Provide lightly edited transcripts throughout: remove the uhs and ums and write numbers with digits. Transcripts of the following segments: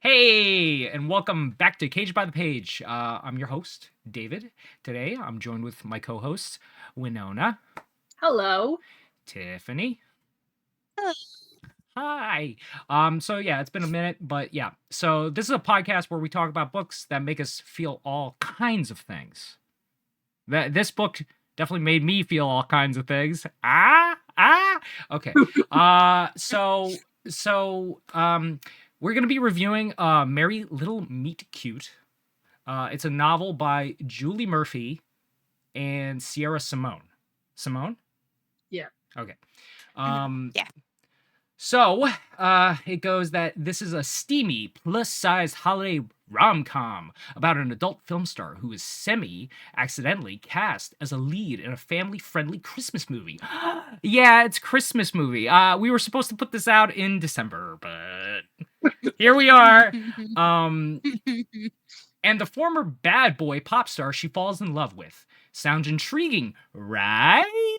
Hey, and welcome back to Cage by the Page. I'm your host, David. Today, I'm joined with my co-hosts, Wynonna, Hello. Tiffany. Hello. Hi. So yeah, it's been a minute, but yeah. So this is a podcast where we talk about books that make us feel all kinds of things. This book definitely made me feel all kinds of things. Okay. So we're gonna be reviewing Merry Little Meet Cute. It's a novel by Julie Murphy and Sierra Simone. Simone? Yeah. Okay. Mhm. Um, Yeah. so it goes that this is a steamy, plus-size holiday rom-com about an adult film star who is semi-accidentally cast as a lead in a family-friendly Christmas movie. Yeah, it's Christmas movie. We were supposed to put this out in December, but here we are. Um, and the former bad boy pop star she falls in love with. Sounds intriguing, right?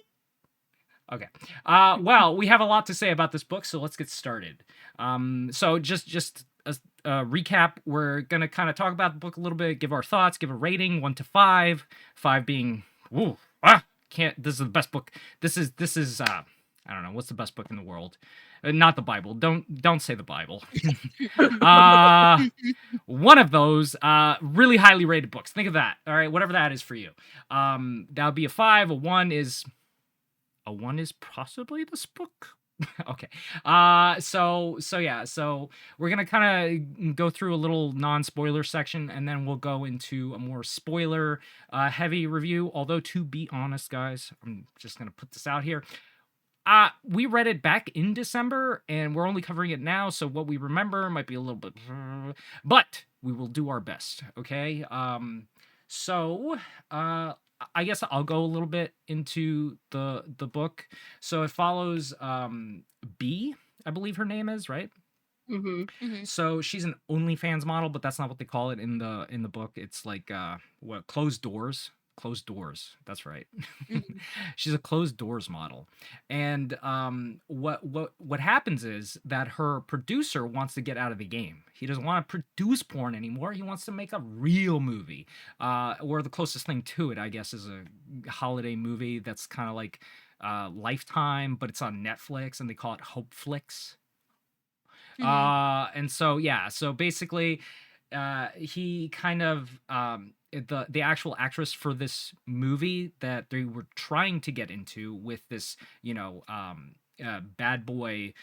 Okay. Well, we have a lot to say about this book, so let's get started. So just a recap. We're gonna kind of talk about the book a little bit, give our thoughts, give a rating 1 to 5. 5 being, ooh, can't. This is the best book. This is. I don't know what's the best book in the world. Not the Bible. Don't say the Bible. One of those really highly rated books. Think of that. All right, whatever that is for you. That would be a 5. A 1 is possibly this book. Okay. So yeah, so we're gonna kind of go through a little non-spoiler section, and then we'll go into a more spoiler heavy review. Although, to be honest, guys, I'm just gonna put this out here. We read it back in December, and we're only covering it now, so what we remember might be a little bit, but we will do our best. Okay. So I guess I'll go a little bit into the book. So it follows B, I believe her name is, right? Mm-hmm. Mhm. So she's an OnlyFans model, but that's not what they call it in the book. It's like what, closed doors. Closed doors. That's right. Mhm. She's a closed doors model. And what happens is that her producer wants to get out of the game. He doesn't want to produce porn anymore. He wants to make a real movie. Or the closest thing to it, I guess, is a holiday movie that's kind of like Lifetime, but it's on Netflix, and they call it Hope Flix. Mhm. And so yeah, so basically, he kind of the actual actress for this movie that they were trying to get into with this, bad boy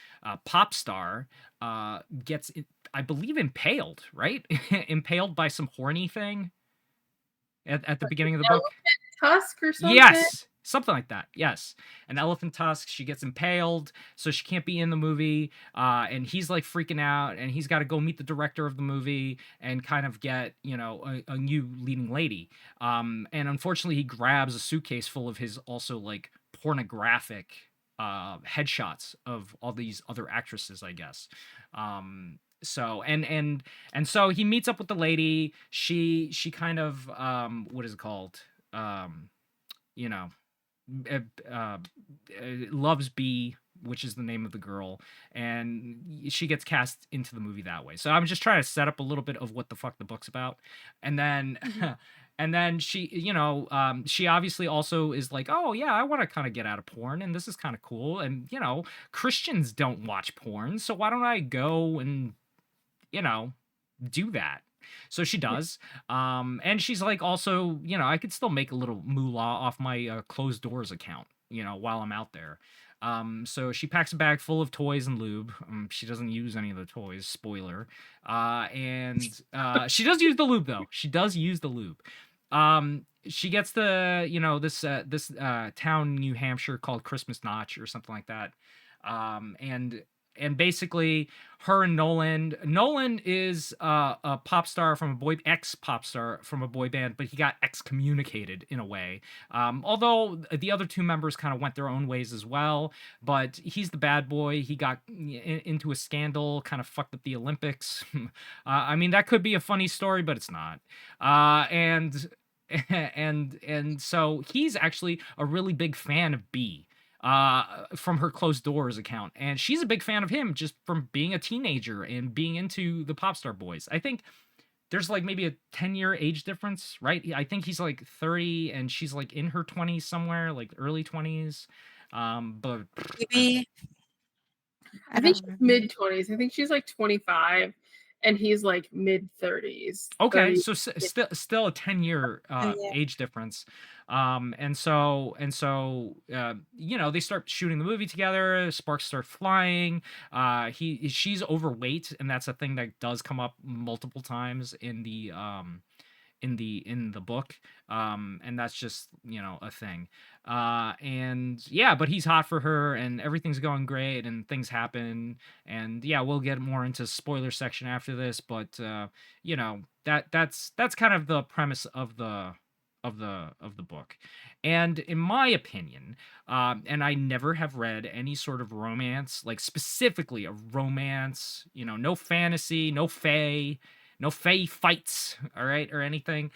pop star gets, I believe, impaled, right? Impaled by some horny thing at the beginning of the book. Tusk or something? Yes, something like that. Yes, an elephant tusk. She gets impaled, so she can't be in the movie. And he's like freaking out, and he's got to go meet the director of the movie and kind of get, a new leading lady. And unfortunately, he grabs a suitcase full of his also like pornographic headshots of all these other actresses, I guess. So and so he meets up with the lady. She kind of what is it called? um you know uh, uh, loves B, which is the name of the girl, and she gets cast into the movie that way. So I'm just trying to set up a little bit of what the fuck the book's about, and then Mhm. and then she, she obviously also is like, oh yeah, I want to kind of get out of porn, and this is kind of cool, and Christians don't watch porn, so why don't I go and you know do that. So she does. And she's like, also, I could still make a little moolah off my closed doors account, while I'm out there. So she packs a bag full of toys and lube. She doesn't use any of the toys, spoiler. And she does use the lube though. She does use the lube. She gets the, this town in New Hampshire called Christmas Notch or something like that. And basically her and Nolan is a pop star from a boy ex pop star from a boy band, but he got excommunicated in a way. Although the other two members kind of went their own ways as well, but he's the bad boy. He got into a scandal, kind of fucked up the Olympics. I mean, that could be a funny story, but it's not. And and so he's actually a really big fan of B. from her closed doors account, and she's a big fan of him just from being a teenager and being into the pop star boys. I think there's like maybe a 10-year age difference, right? I think he's like 30 and she's like in her 20s somewhere, like early 20s. But Maybe I I think don't she's remember. mid-20s. I think she's like 25 and he's like mid-30s. okay, 30. so still a 10-year Oh yeah. age difference. And so they start shooting the movie together, sparks start flying. She's overweight, and that's a thing that does come up multiple times in the book, and that's just a thing. And yeah, but he's hot for her and everything's going great and things happen. And yeah, we'll get more into spoiler section after this, but that's kind of the premise of the book. And in my opinion, and I never have read any sort of romance, like specifically a romance, no fantasy, no fae fights, all right, or anything.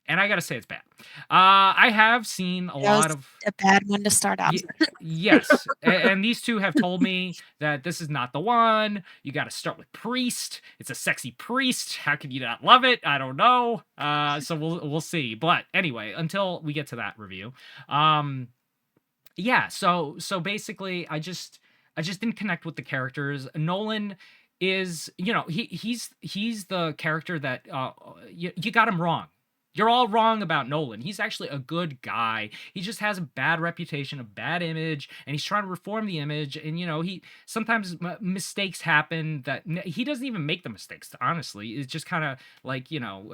And I gotta say it's bad. I have seen a That was lot of a bad one to start out. yes, and these two have told me that this is not the one. You got to start with priest. It's a sexy priest. How can you not love it? I don't know. So we'll see. But anyway, until we get to that review, yeah. So basically, I just didn't connect with the characters. Nolan is he's the character that you got him wrong. You're all wrong about Nolan. He's actually a good guy. He just has a bad reputation, a bad image, and he's trying to reform the image. And he sometimes mistakes happen that he doesn't even make the mistakes. Honestly, it's just kind of like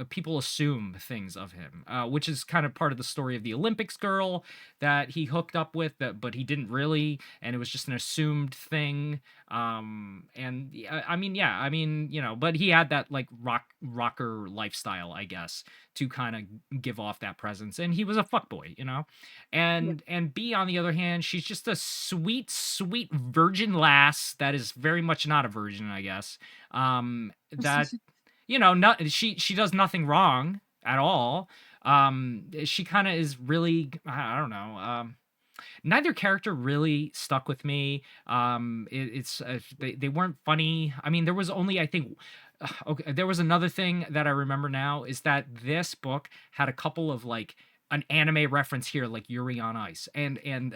people assume things of him, which is kind of part of the story of the Olympics girl that he hooked up with, but he didn't really, and it was just an assumed thing. And but he had that like rocker lifestyle, I guess, to kind of give off that presence, and he was a fuckboy, Yeah. and B, on the other hand, she's just a sweet virgin lass that is very much not a virgin, I guess. That not she does nothing wrong at all. She kind of is really, I don't know. Neither character really stuck with me. It's they weren't funny. I mean, there was only, I think, okay, there was another thing that I remember now is that this book had a couple of like an anime reference here, like Yuri on Ice, and and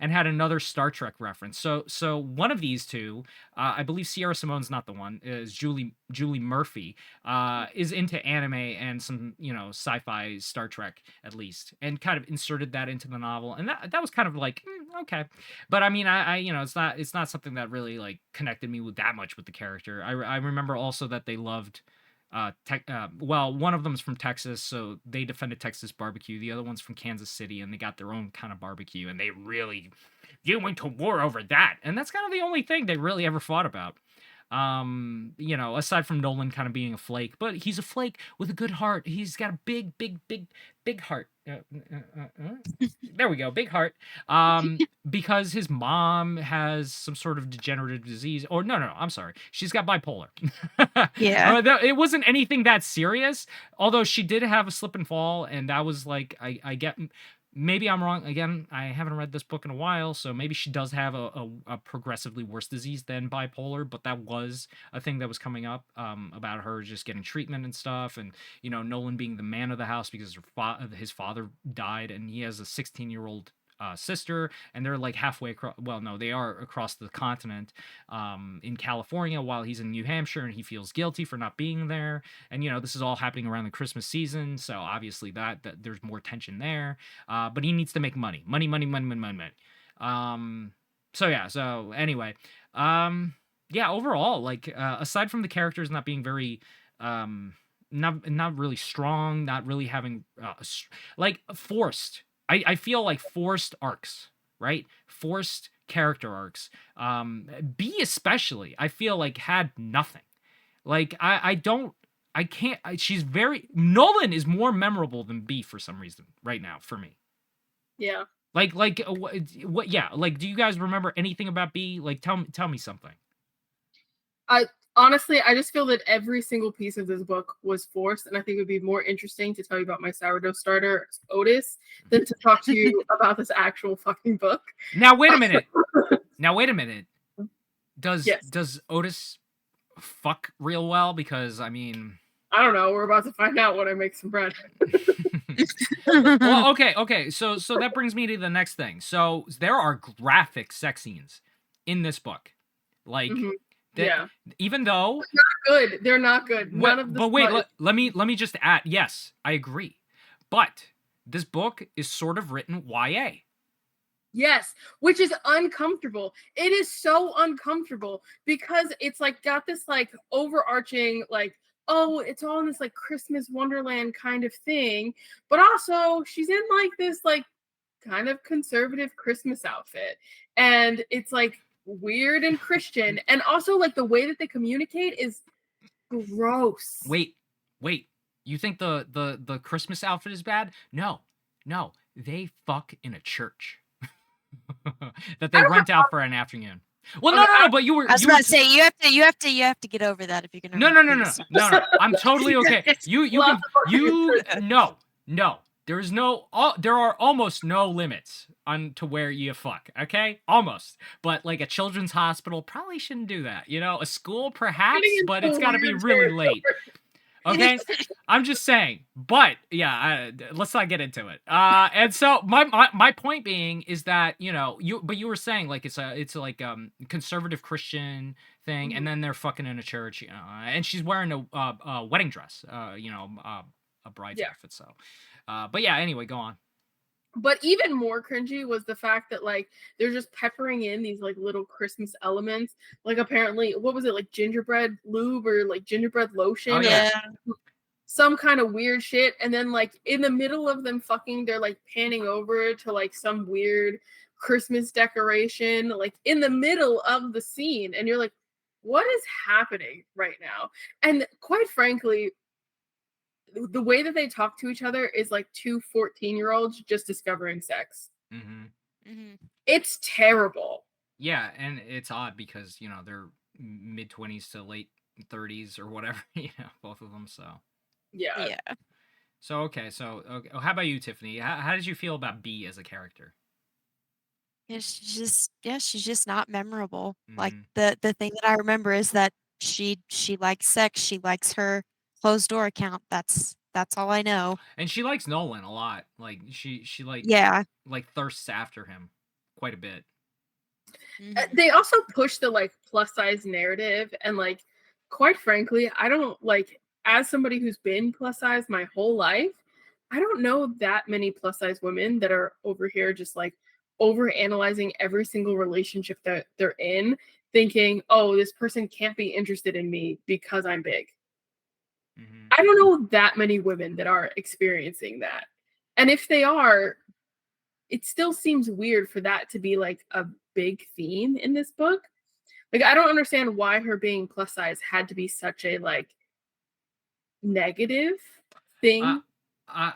had another Star Trek reference. So one of these two, I believe Sierra Simone's not the one, is Julie Murphy, is into anime and some sci-fi Star Trek at least, and kind of inserted that into the novel, and that was kind of like okay, but I mean it's not something that really like connected me with that much with the character. I remember also that they loved well, one of them's from Texas, so they defended Texas barbecue. The other one's from Kansas City, and they got their own kind of barbecue, and they went to war over that, and that's kind of the only thing they really ever fought about. Aside from Nolan kind of being a flake, but he's a flake with a good heart. He's got a big heart. There we go, big heart. Because his mom has some sort of degenerative disease, or no, I'm sorry, she's got bipolar. Yeah. It wasn't anything that serious, although she did have a slip and fall, and that was like I get. Maybe I'm wrong. Again, I haven't read this book in a while, so maybe she does have a progressively worse disease than bipolar, but that was a thing that was coming up about her just getting treatment and stuff, and Nolan being the man of the house because his father died, and he has a 16-year-old sister, and they're like halfway across. Well, no, they are across the continent, in California, while he's in New Hampshire, and he feels guilty for not being there. And this is all happening around the Christmas season, so obviously that there's more tension there. But he needs to make money. So yeah. So anyway, yeah. Overall, like aside from the characters not being very not really strong, not really having like forced. I feel like forced arcs, right? Forced character arcs. B especially, I feel like had nothing. Like I don't I can't she's very Nolan is more memorable than B for some reason right now for me. Yeah. Like what yeah, like do you guys remember anything about B? Like tell me something. Honestly, I just feel that every single piece of this book was forced, and I think it would be more interesting to tell you about my sourdough starter, Otis, than to talk to you about this actual fucking book. Now wait a minute. Yes. Does Otis fuck real well? Because I mean, I don't know. We're about to find out when I make some bread. well, okay. So that brings me to the next thing. So there are graphic sex scenes in this book, like yeah. Even though They're not good. None of the. But wait, let me just add. Yes, I agree, but this book is sort of written YA. Yes, which is uncomfortable. It is so uncomfortable because it's like got this like overarching like, oh, it's all in this like Christmas Wonderland kind of thing, but also she's in like this like kind of conservative Christmas outfit, and it's like weird and Christian, and also like the way that they communicate is gross. Wait, you think the Christmas outfit is bad? No, they fuck in a church that they rent out for an afternoon. Well, no, but you were. I was about to say you have to get over that if you're gonna. No. I'm totally okay. No. There are almost no limits on to where you fuck. Okay, almost. But like a children's hospital probably shouldn't do that. A school perhaps, but it's got to be really late. Okay, I'm just saying. But yeah, let's not get into it. And so my point being is that you were saying like it's like conservative Christian thing, and then they're fucking in a church, and she's wearing a wedding dress, a bride's outfit. So, but yeah. Anyway, go on. But even more cringy was the fact that like they're just peppering in these like little Christmas elements. Like apparently, what was it, like gingerbread lube or like gingerbread lotion? Oh, yeah. Some kind of weird shit. And then like in the middle of them fucking, they're like panning over to like some weird Christmas decoration, like in the middle of the scene. And you're like, what is happening right now? And quite frankly, the way that they talk to each other is like two 14-year-olds just discovering sex. It's terrible. Yeah, and it's odd because they're mid-20s to late 30s or whatever, both of them. So yeah. So okay, how about you, Tiffany? How did you feel about B as a character? Yeah, she's just not memorable. Like the thing that I remember is that she likes sex. She likes her closed door account. That's all I know. And she likes Nolan a lot. Like she like thirsts after him quite a bit. They also push the like plus size narrative, and like quite frankly, I don't like, as somebody who's been plus size my whole life, I don't know that many plus size women that are over here just like over analyzing every single relationship that they're in, thinking, oh, this person can't be interested in me because I'm big. I don't know that many women that are experiencing that. And if they are, it still seems weird for that to be like a big theme in this book. Like, I don't understand why her being plus size had to be such a like negative thing. It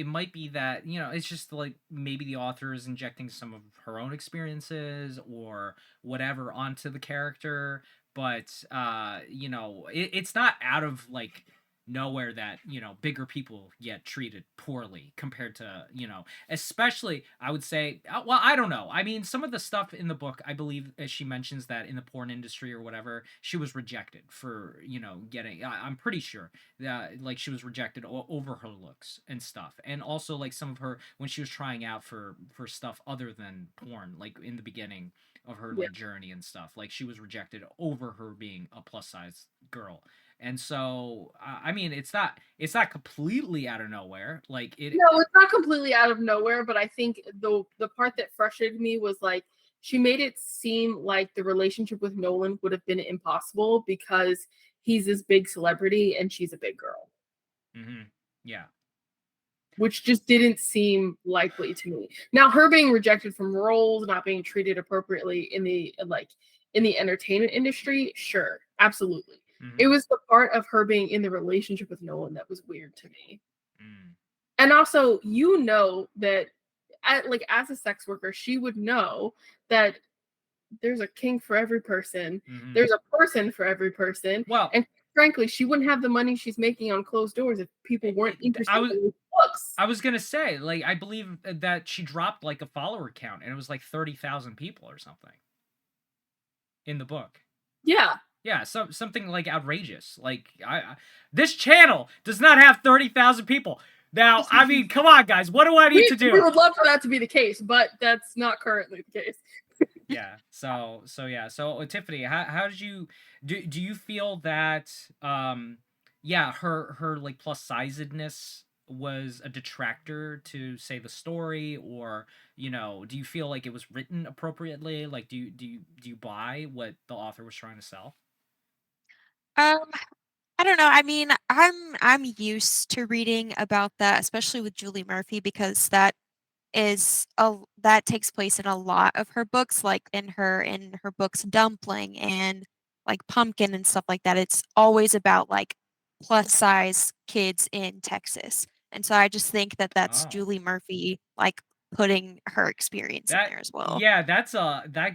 might be that it's just like maybe the author is injecting some of her own experiences or whatever onto the character, but it's not out of like nowhere that bigger people get treated poorly compared to especially I would say, well, I don't know, I mean, some of the stuff in the book, I believe, as she mentions that in the porn industry or whatever, she was rejected for getting, I'm pretty sure that like she was rejected over her looks and stuff, and also like some of her when she was trying out for stuff other than porn, like in the beginning of her like journey and stuff, like she was rejected over her being a plus size girl. And so, I mean, it's not completely out of nowhere. Like No, it's not completely out of nowhere. But I think the part that frustrated me was like she made it seem like the relationship with Nolan would have been impossible because he's this big celebrity and she's a big girl. Yeah. Which just didn't seem likely to me. Now, her being rejected from roles, not being treated appropriately in the entertainment industry, sure, absolutely. It was the part of her being in the relationship with Nolan that was weird to me. And also, that as a sex worker, she would know that there's a king for every person. Mm-hmm. There's a person for every person. Well, and frankly, she wouldn't have the money she's making on closed doors if people weren't interested in these books. I was gonna say, like, I believe that she dropped like a follower count, and it was like 30,000 people or something in the book. Yeah. Yeah, something like outrageous. Like, this channel does not have 30,000 people. Now, I mean, come on, guys. What do I need to do? We would love for that to be the case, but that's not currently the case. Yeah. So yeah. So Tiffany, how did you do you feel that yeah, her like plus sizedness was a detractor to, say, the story, or, you know, do you feel like it was written appropriately? Like, do you buy what the author was trying to sell? Um, I don't know. I mean, I'm used to reading about that, especially with Julie Murphy, because that takes place in a lot of her books, like in her books Dumpling and like Pumpkin and stuff like that. It's always about like plus size kids in Texas. And so I just think that that's Oh. Julie Murphy like putting her experience in there as well. Yeah, that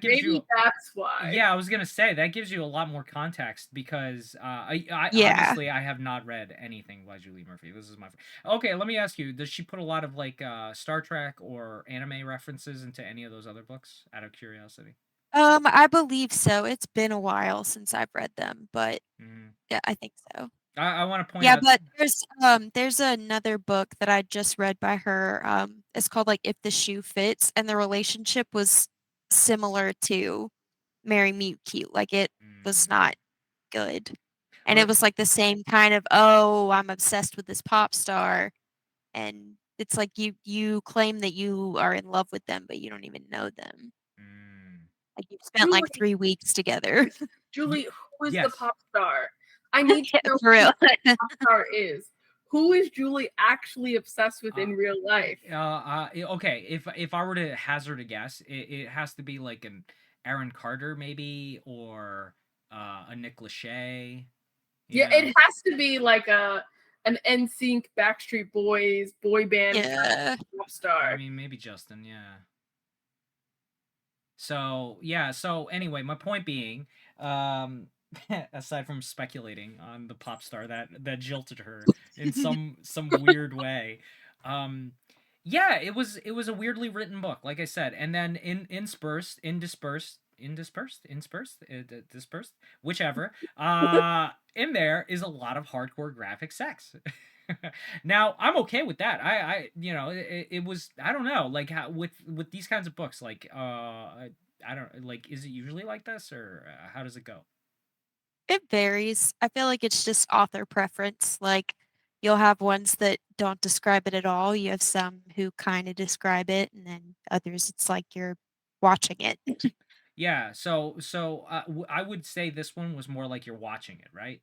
gives Maybe you that's why. Yeah, I was gonna say that gives you a lot more context, because I Yeah. obviously I have not read anything by Julie Murphy. This is my okay. Let me ask you: does she put a lot of like Star Trek or anime references into any of those other books? Out of curiosity. I believe so. It's been a while since I've read them, but yeah, I think so. I want to point Yeah, out. but there's another book that I just read by her. It's called like If the Shoe Fits, and the relationship was similar to Marry Me Cute. Like it was not good. And it was like the same kind of, oh, I'm obsessed with this pop star. And it's like you claim that you are in love with them, but you don't even know them. Like you've spent like Julie, 3 weeks together. Julie, who is the Yes. pop star? I need to Yeah, know for who real. the pop star is. Who is Julie actually obsessed with in real life? Okay, if I were to hazard a guess, it has to be like an Aaron Carter, maybe, or a Nick Lachey. Yeah, it has to be like an NSYNC Backstreet Boys boy band Yeah. pop star. I mean, maybe Justin, yeah. So, yeah, so anyway, my point being, aside from speculating on the pop star that jilted her in some weird way, yeah, it was a weirdly written book, like I said, and then dispersed, whichever, in there is a lot of hardcore graphic sex. Now, I'm okay with that. You know, it was, I don't know, like, how with these kinds of books, like, I don't, like, is it usually like this, or how does it go? It varies. I feel like it's just author preference. Like you'll have ones that don't describe it at all. You have some who kind of describe it, and then others it's like you're watching it. Yeah, so I would say this one was more like you're watching it, right?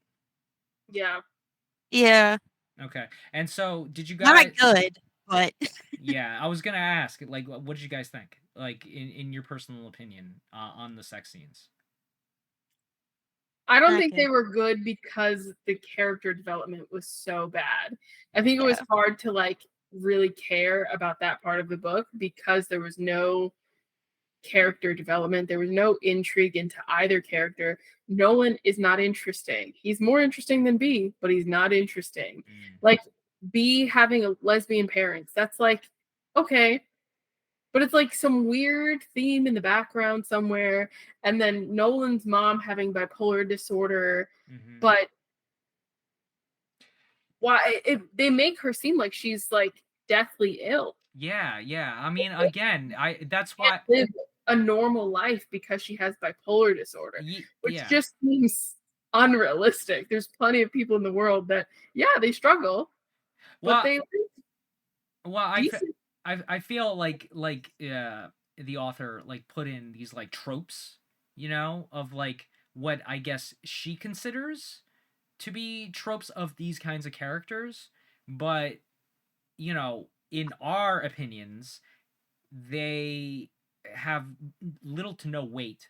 Yeah. Yeah. Okay. And so, did you Not guys good, but Yeah, I was gonna ask, like, what did you guys think? Like, in your personal opinion, on the sex scenes? I don't not think they good. were good because the character development was so bad. I think it was Yeah. hard to like really care about that part of the book because there was no character development. There was no intrigue into either character. Nolan is not interesting. He's more interesting than B, but he's not interesting. Like B having a lesbian parents, that's like, okay, but it's like some weird theme in the background somewhere. And then Nolan's mom having bipolar disorder, but why they make her seem like she's like deathly ill. Yeah, yeah. I mean, again, that's Can't why. live a normal life because she has bipolar disorder, which Yeah. just seems unrealistic. There's plenty of people in the world that, yeah, they struggle, but Well, they live decent. I feel like the author like put in these like tropes, you know, of like what I guess she considers to be tropes of these kinds of characters, but, you know, in our opinions, they have little to no weight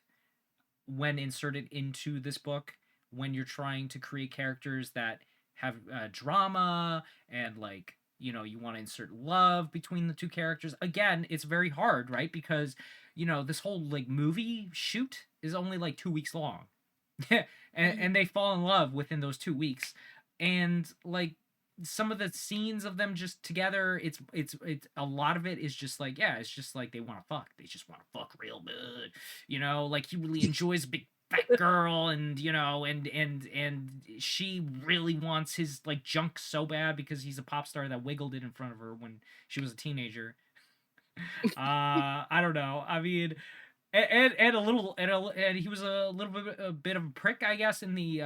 when inserted into this book, when you're trying to create characters that have drama and like you know, you want to insert love between the two characters. Again, it's very hard, right? Because, you know, this whole like movie shoot is only like 2 weeks long. And they fall in love within those 2 weeks. And like some of the scenes of them just together, it's a lot of it is just like, yeah, it's just like they want to fuck. They just want to fuck real good. You know, like he really enjoys big fat girl, and you know, and she really wants his like junk so bad because he's a pop star that wiggled it in front of her when she was a teenager. I don't know. I mean, and a little and he was a bit of a prick, I guess, in the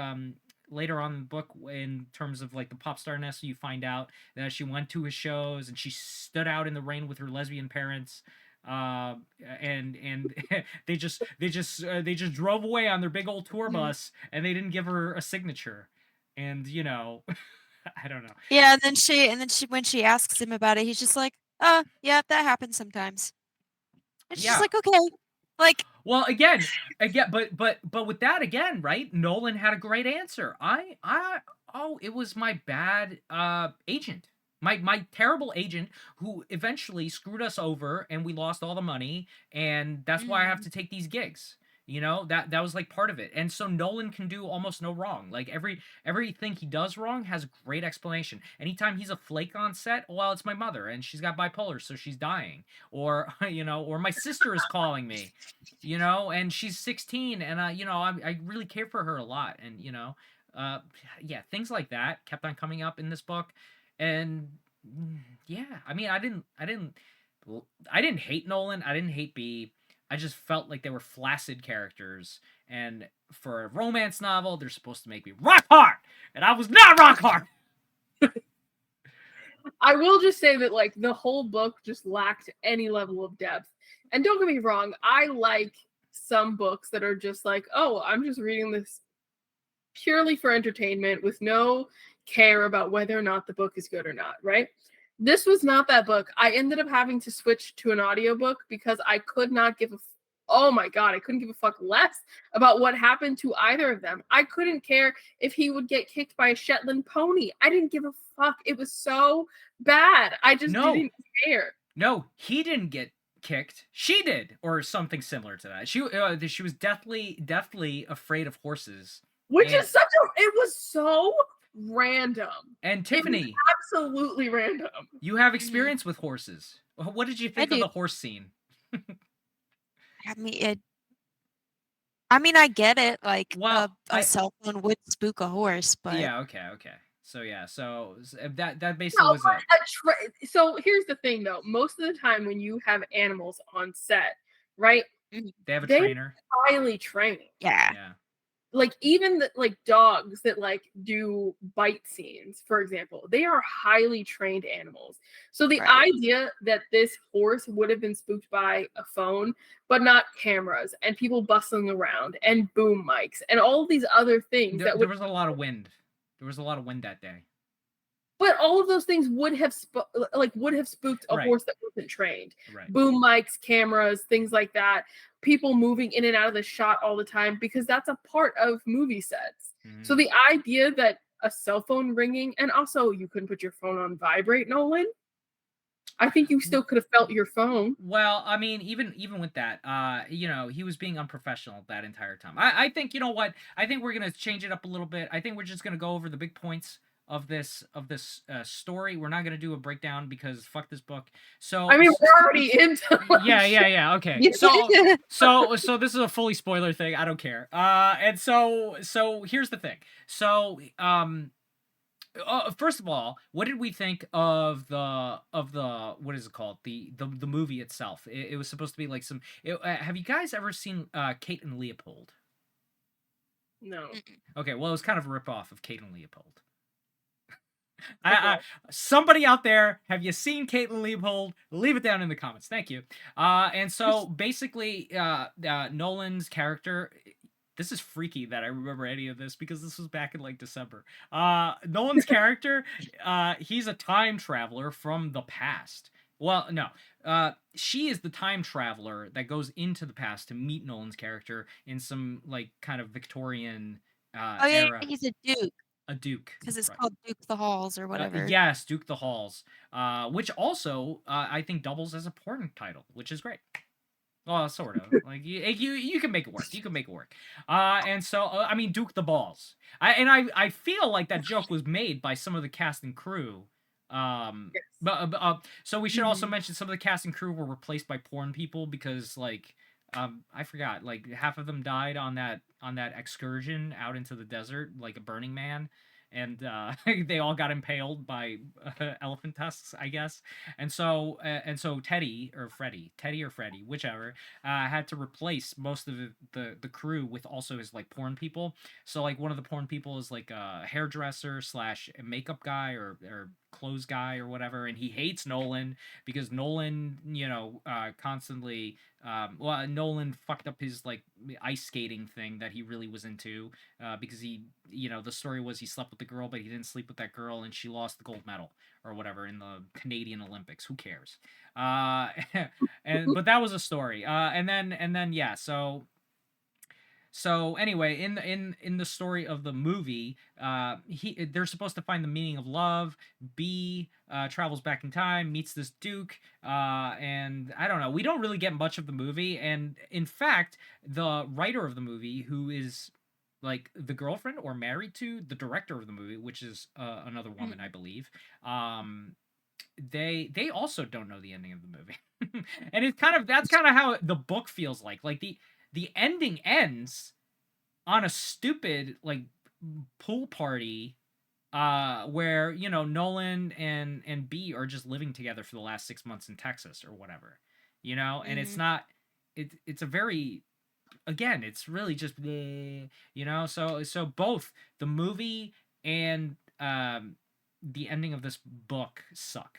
later on in the book in terms of like the pop star ness. You find out that she went to his shows and she stood out in the rain with her lesbian parents, and they just drove away on their big old tour bus, and they didn't give her a signature, and you know. I don't know. Yeah, and then she when she asks him about it, he's just like, yeah, that happens sometimes. And she's like, okay. Like, well, again, but with that again, right? Nolan had a great answer. It was my bad agent. My terrible agent who eventually screwed us over and we lost all the money, and that's why I have to take these gigs. You know, that was like part of it. And so Nolan can do almost no wrong. Like everything he does wrong has a great explanation. Anytime he's a flake on set, well, it's my mother and she's got bipolar, so she's dying. Or, you know, or my sister is calling me, you know, and she's 16 and you know, I really care for her a lot. And, you know, yeah, things like that kept on coming up in this book. And yeah, I mean, I didn't hate Nolan. I didn't hate B. I just felt like they were flaccid characters, and for a romance novel, they're supposed to make me rock hard, and I was not rock hard. I will just say that like the whole book just lacked any level of depth. And don't get me wrong, I like some books that are just like, oh, I'm just reading this purely for entertainment with no care about whether or not the book is good or not, right? This was not that book. I ended up having to switch to an audiobook because I could not give a oh my god, I couldn't give a fuck less about what happened to either of them. I couldn't care if he would get kicked by a Shetland pony. I didn't give a fuck. It was so bad. I just didn't care. No, he didn't get kicked. She did, or something similar to that. She was deathly afraid of horses. Which is it was so random. And Tiffany, absolutely random. You have experience with horses. What did you think of the horse scene? I mean, I get it. Like, well, a cell phone would spook a horse, but yeah, okay. So yeah, so that basically was it. So here's the thing, though. Most of the time, when you have animals on set, right? They have a trainer. Highly trained. Yeah. Like even like dogs that like do bite scenes, for example, they are highly trained animals. So the idea that this horse would have been spooked by a phone, but not cameras and people bustling around and boom mics and all these other things there was a lot of wind. There was a lot of wind that day. But all of those things would have spooked a horse that wasn't trained. Boom mics, cameras, things like that. People moving in and out of the shot all the time because that's a part of movie sets. So the idea that a cell phone ringing, and also you couldn't put your phone on vibrate, Nolan. I think you still could have felt your phone. Well, I mean, even with that, you know, he was being unprofessional that entire time. I think, you know what? I think we're gonna change it up a little bit. I think we're just gonna go over the big points of this story. We're not gonna do a breakdown because fuck this book. So I mean, we're already into yeah. Okay. So this is a fully spoiler thing. I don't care. And so here's the thing. So first of all, what did we think of the what is it called, the movie itself? It was supposed to be like some. Have you guys ever seen Kate and Leopold? No. Okay, well, it was kind of a ripoff of Kate and Leopold. Somebody out there, have you seen Kate and Leopold? Leave it down in the comments. Thank you. And so basically, Nolan's character. This is freaky that I remember any of this because this was back in like December. Nolan's character, he's a time traveler from the past. Well, no. She is the time traveler that goes into the past to meet Nolan's character in some like kind of Victorian era. He's a duke. A Duke. Because it's Right. called Duke the Halls or whatever. Yes, Duke the Halls. Which also I think doubles as a porn title, which is great. Well, sort of. Like you can make it work. You can make it work. And so I mean Duke the Balls. I feel like that joke was made by some of the cast and crew. Yes. So we should also Mhm. mention some of the cast and crew were replaced by porn people because like I forgot, like half of them died on that excursion out into the desert, like a Burning Man, and they all got impaled by elephant tusks, I guess. And so Teddy or Freddy, whichever, had to replace most of the crew with also his like porn people. So like one of the porn people is like a hairdresser slash makeup guy or clothes guy or whatever, and he hates Nolan because Nolan, constantly Nolan fucked up his like ice skating thing that he really was into, because the story was he slept with the girl, but he didn't sleep with that girl, and she lost the gold medal or whatever in the Canadian Olympics. Who cares? Uh, but that was a story. And then yeah, so anyway, in the story of the movie, they're supposed to find the meaning of love. B travels back in time, meets this Duke, and I don't know. We don't really get much of the movie, and in fact, the writer of the movie, who is like the girlfriend or married to the director of the movie, which is another woman, I believe. They also don't know the ending of the movie, and that's kind of how the book feels like. Like the ending ends on a stupid like pool party, where Nolan and B are just living together for the last 6 months in Texas or whatever, and it's Mhm. not it's a very, again, it's really just bleh, so both the movie and the ending of this book suck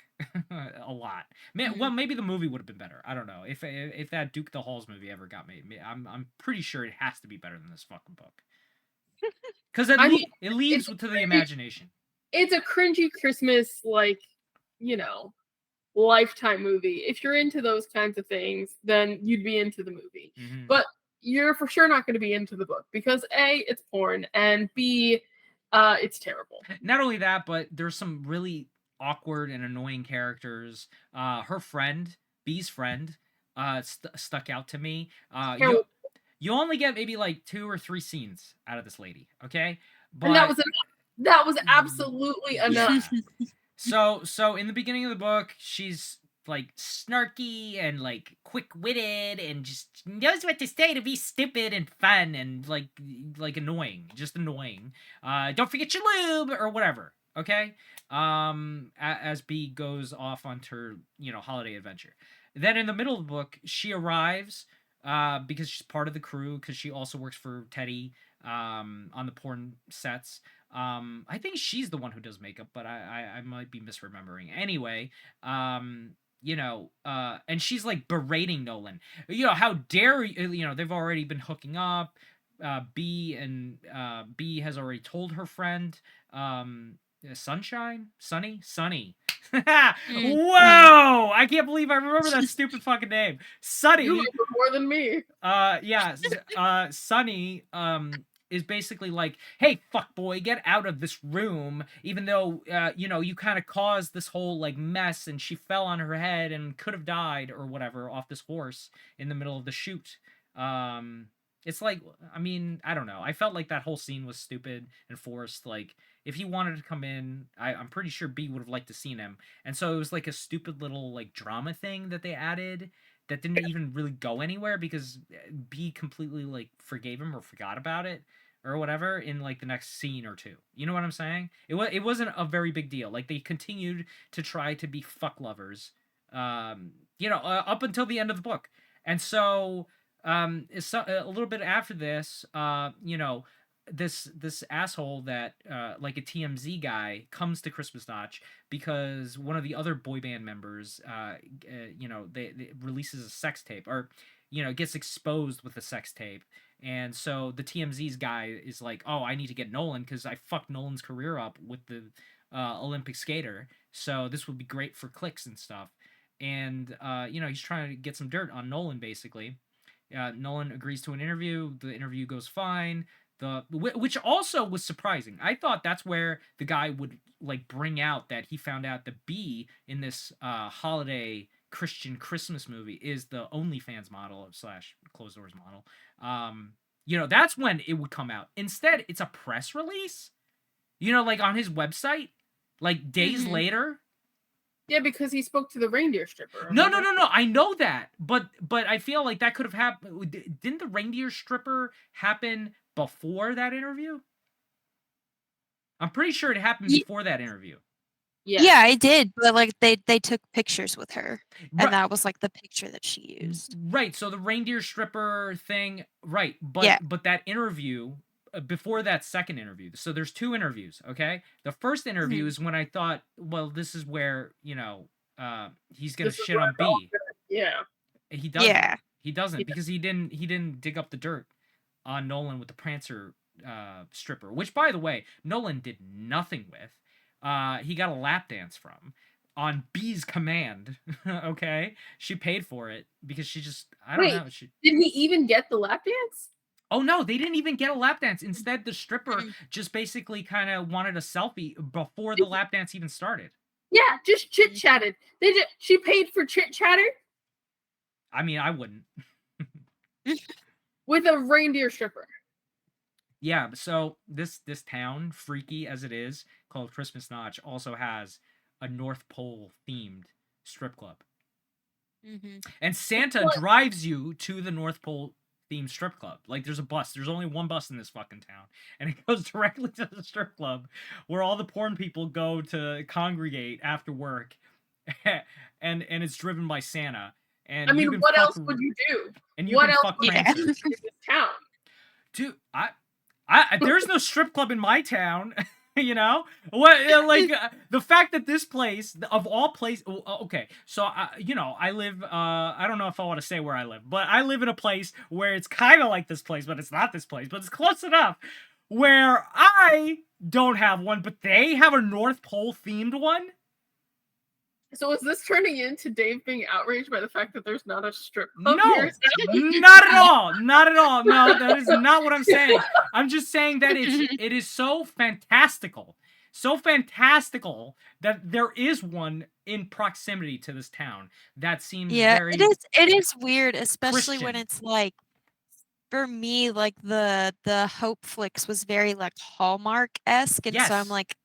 a lot. Well, Mhm. maybe the movie would have been better. I don't know if that Duke the Halls movie ever got made. I'm pretty sure it has to be better than this fucking book because I mean, it it's leaves a to the cringy, imagination. it's a cringy Christmas, like, you know, Lifetime movie. If you're into those kinds of things, then you'd be into the movie. Hmm. But you're for sure not going to be into the book because A, it's porn, and B, it's terrible. Not only that, but there's some really awkward and annoying characters. Her friend, B's friend, stuck out to me. Terrible. You only get maybe like 2 or 3 scenes out of this lady, okay? And that But was enough. That was absolutely enough. yeah. So in the beginning of the book, she's like snarky and like quick-witted and just knows what to say to be stupid and fun and like annoying, just annoying. Don't forget your lube or whatever, okay? As B goes off on her, holiday adventure. Then in the middle of the book, she arrives because she's part of the crew because she also works for Teddy on the porn sets. I think she's the one who does makeup, but I might be misremembering. Anyway, and she's like berating Nolan. How dare you? They've already been hooking up. B has already told her friend, Sunny. Mhm. Whoa! I can't believe I remember that stupid fucking name, You Sunny. remember more than me. Yeah, Sunny is basically like, "Hey, fuck boy, get out of this room." Even though you kind of caused this whole like mess, and she fell on her head and could have died or whatever off this horse in the middle of the shoot. Um, it's like, I mean, I don't know. I felt like that whole scene was stupid and forced. Like, if he wanted to come in, I'm pretty sure B would have liked to seen him, and so it was like a stupid little like drama thing that they added that didn't even really go anywhere because B completely like forgave him or forgot about it or whatever in like the next scene or two. You know what I'm saying? It wasn't a very big deal. Like they continued to try to be fuck lovers, up until the end of the book, and so a little bit after this, this asshole that like a TMZ guy comes to Christmas Notch because one of the other boy band members they releases a sex tape or gets exposed with a sex tape, and so the TMZ's guy is like, oh, I need to get Nolan because I fucked Nolan's career up with the Olympic skater, so this would be great for clicks and stuff, and he's trying to get some dirt on Nolan basically. Nolan agrees to an interview. The interview goes fine. which also was surprising. I thought that's where the guy would like bring out that he found out the B in this holiday Christian Christmas movie is the OnlyFans model / closed doors model. That's when it would come out. Instead, it's a press release. Like on his website, like days later. Yeah, because he spoke to the reindeer stripper. No. I know that, but I feel like that could have happened. Didn't the reindeer stripper happen before that interview? I'm pretty sure it happened before that interview. Yeah, I did, but like they took pictures with her, and that was like the picture that she used. Right. So the reindeer stripper thing, right? But that interview before that second interview. So there's 2 interviews. Okay, the first interview is when I thought, well, this is where he's gonna shit on B. Yeah. He doesn't. Yeah. He doesn't because he didn't dig up the dirt on Nolan with the Prancer stripper, which by the way Nolan did nothing with. He got a lap dance from on B's command. Okay, she paid for it because she just I don't know. Didn't he even get the lap dance? Oh no, they didn't even get a lap dance. Instead, the stripper just basically kind of wanted a selfie before the lap dance even started. Yeah, just chit chatted. She paid for chit chatter. I mean, I wouldn't. With a reindeer stripper. Yeah, so this town, freaky as it is, called Christmas Notch, also has a North Pole themed strip club. And Santa drives you to the North Pole themed strip club. Like there's a bus. There's only one bus in this fucking town, and it goes directly to the strip club where all the porn people go to congregate after work, and it's driven by Santa. And I mean, what else would you do? And you what can else fuck would you do in this town? Dude, there's no strip club in my town. What like the fact that this place of all places. Okay, so I live. I don't know if I want to say where I live, but I live in a place where it's kind of like this place, but it's not this place, but it's close enough where I don't have one, but they have a North Pole themed one. So is this turning into Dave being outraged by the fact that there's not a strip club No, here? not at all. Not at all. No, that is not what I'm saying. I'm just saying that it is so fantastical that there is one in proximity to this town. That seems very it is weird, especially Christian. when it's like, for me, like the Hope Flicks was very like Hallmark-esque, and so I'm like,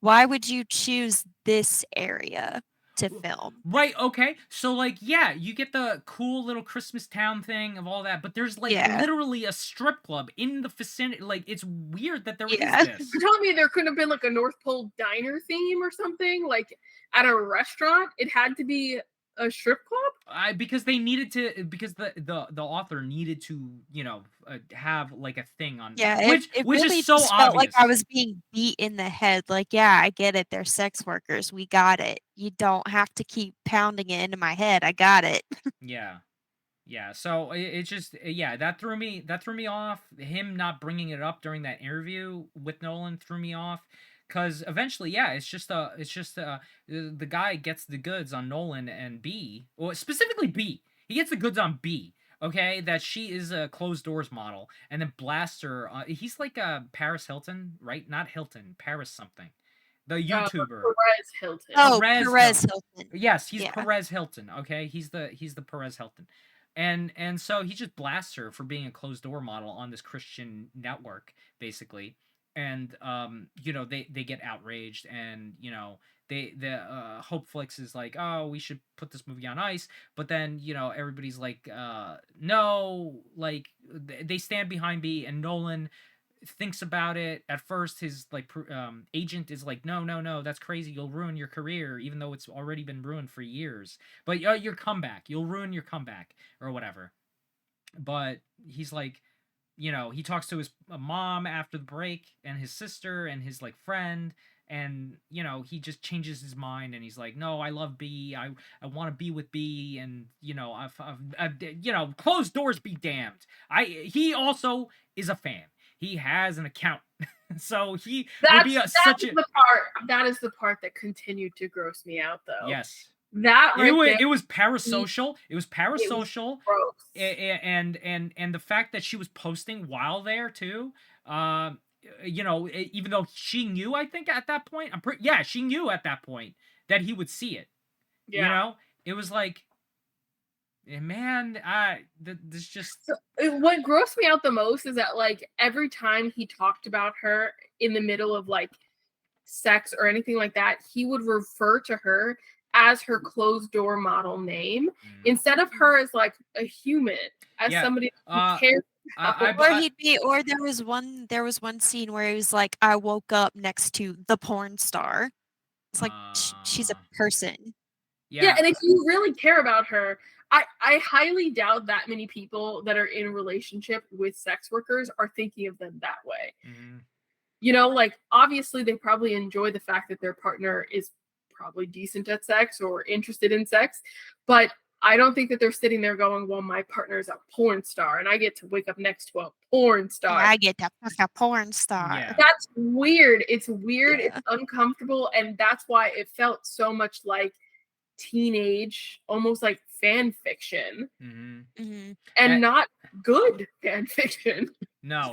why would you choose this area to film? Right, okay. So like, yeah, you get the cool little Christmas town thing of all that, but there's like literally a strip club in the vicinity. Like, it's weird that there is this. You're telling me there couldn't have been like a North Pole diner theme or something? Like at a restaurant? It had to be a strip club? Because they needed to, because the author needed to, have like a thing on. Which really is so just obvious. Felt like I was being beat in the head. Like, yeah, I get it. They're sex workers. We got it. You don't have to keep pounding it into my head. I got it. Yeah. So it just, that threw me off. Him not bringing it up during that interview with Nolan threw me off. Because eventually, it's just the guy gets the goods on Nolan and B, or specifically B. He gets the goods on B. Okay, that she is a closed doors model, and then blasts her. He's like a Paris Hilton, right? Not Hilton, Paris something. The YouTuber Perez Hilton. Oh, Perez Hilton. Yes, he's Perez Hilton. Okay, he's the Perez Hilton, and so he just blasts her for being a closed door model on this Christian network, basically. And they get outraged, and the Hope Flicks is like, oh, we should put this movie on ice, but then everybody's like, no, like they stand behind B, and Nolan thinks about it. At first his agent is like, no, that's crazy, you'll ruin your career, even though it's already been ruined for years, but your comeback, you'll ruin your comeback or whatever. But he's like, he talks to his mom after the break, and his sister, and his friend, and he just changes his mind, and he's like, no, I love B, I want to be with B, and I've closed doors be damned. He also is a fan. He has an account. So he would be that is the part that continued to gross me out, though. Yes. That right there. It was parasocial. It was parasocial. Gross. And the fact that she was posting while there too, you know, even though she knew, I think at that point, yeah, she knew at that point that he would see it. Yeah. You know, it was like, man, this just. So, what grossed me out the most is that like every time he talked about her in the middle of like sex or anything like that, he would refer to her as her closed door model name instead of her as like a human, as somebody who cares. Or there was one scene where he was like, I woke up next to the porn star. It's like she's a person. Yeah, and if you really care about her, I highly doubt that many people that are in a relationship with sex workers are thinking of them that way. You know, like obviously they probably enjoy the fact that their partner is probably decent at sex or interested in sex, but I don't think that they're sitting there going, well, my partner's a porn star and I get to wake up next to a porn star. I get to fuck a porn star. Yeah. That's weird. It's weird. Yeah. It's uncomfortable. And that's why it felt so much like teenage, almost like fan fiction, and not good fan fiction. No,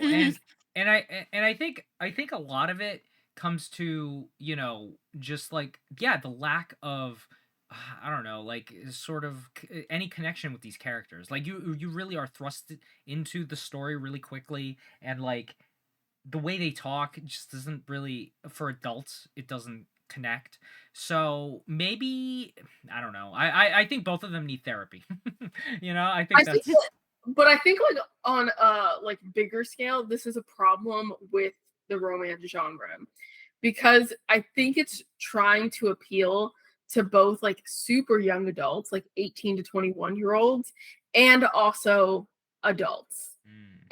and I think a lot of it comes to, you know, just like, yeah, the lack of, I don't know, like sort of any connection with these characters. Like you really are thrust into the story really quickly, and like the way they talk just doesn't really, for adults, it doesn't connect. So maybe, I don't know. I think both of them need therapy. You know, I think that's. But I think like on a like bigger scale, this is a problem with the romance genre, because I think it's trying to appeal to both like super young adults, like 18 to 21-year-olds, and also adults.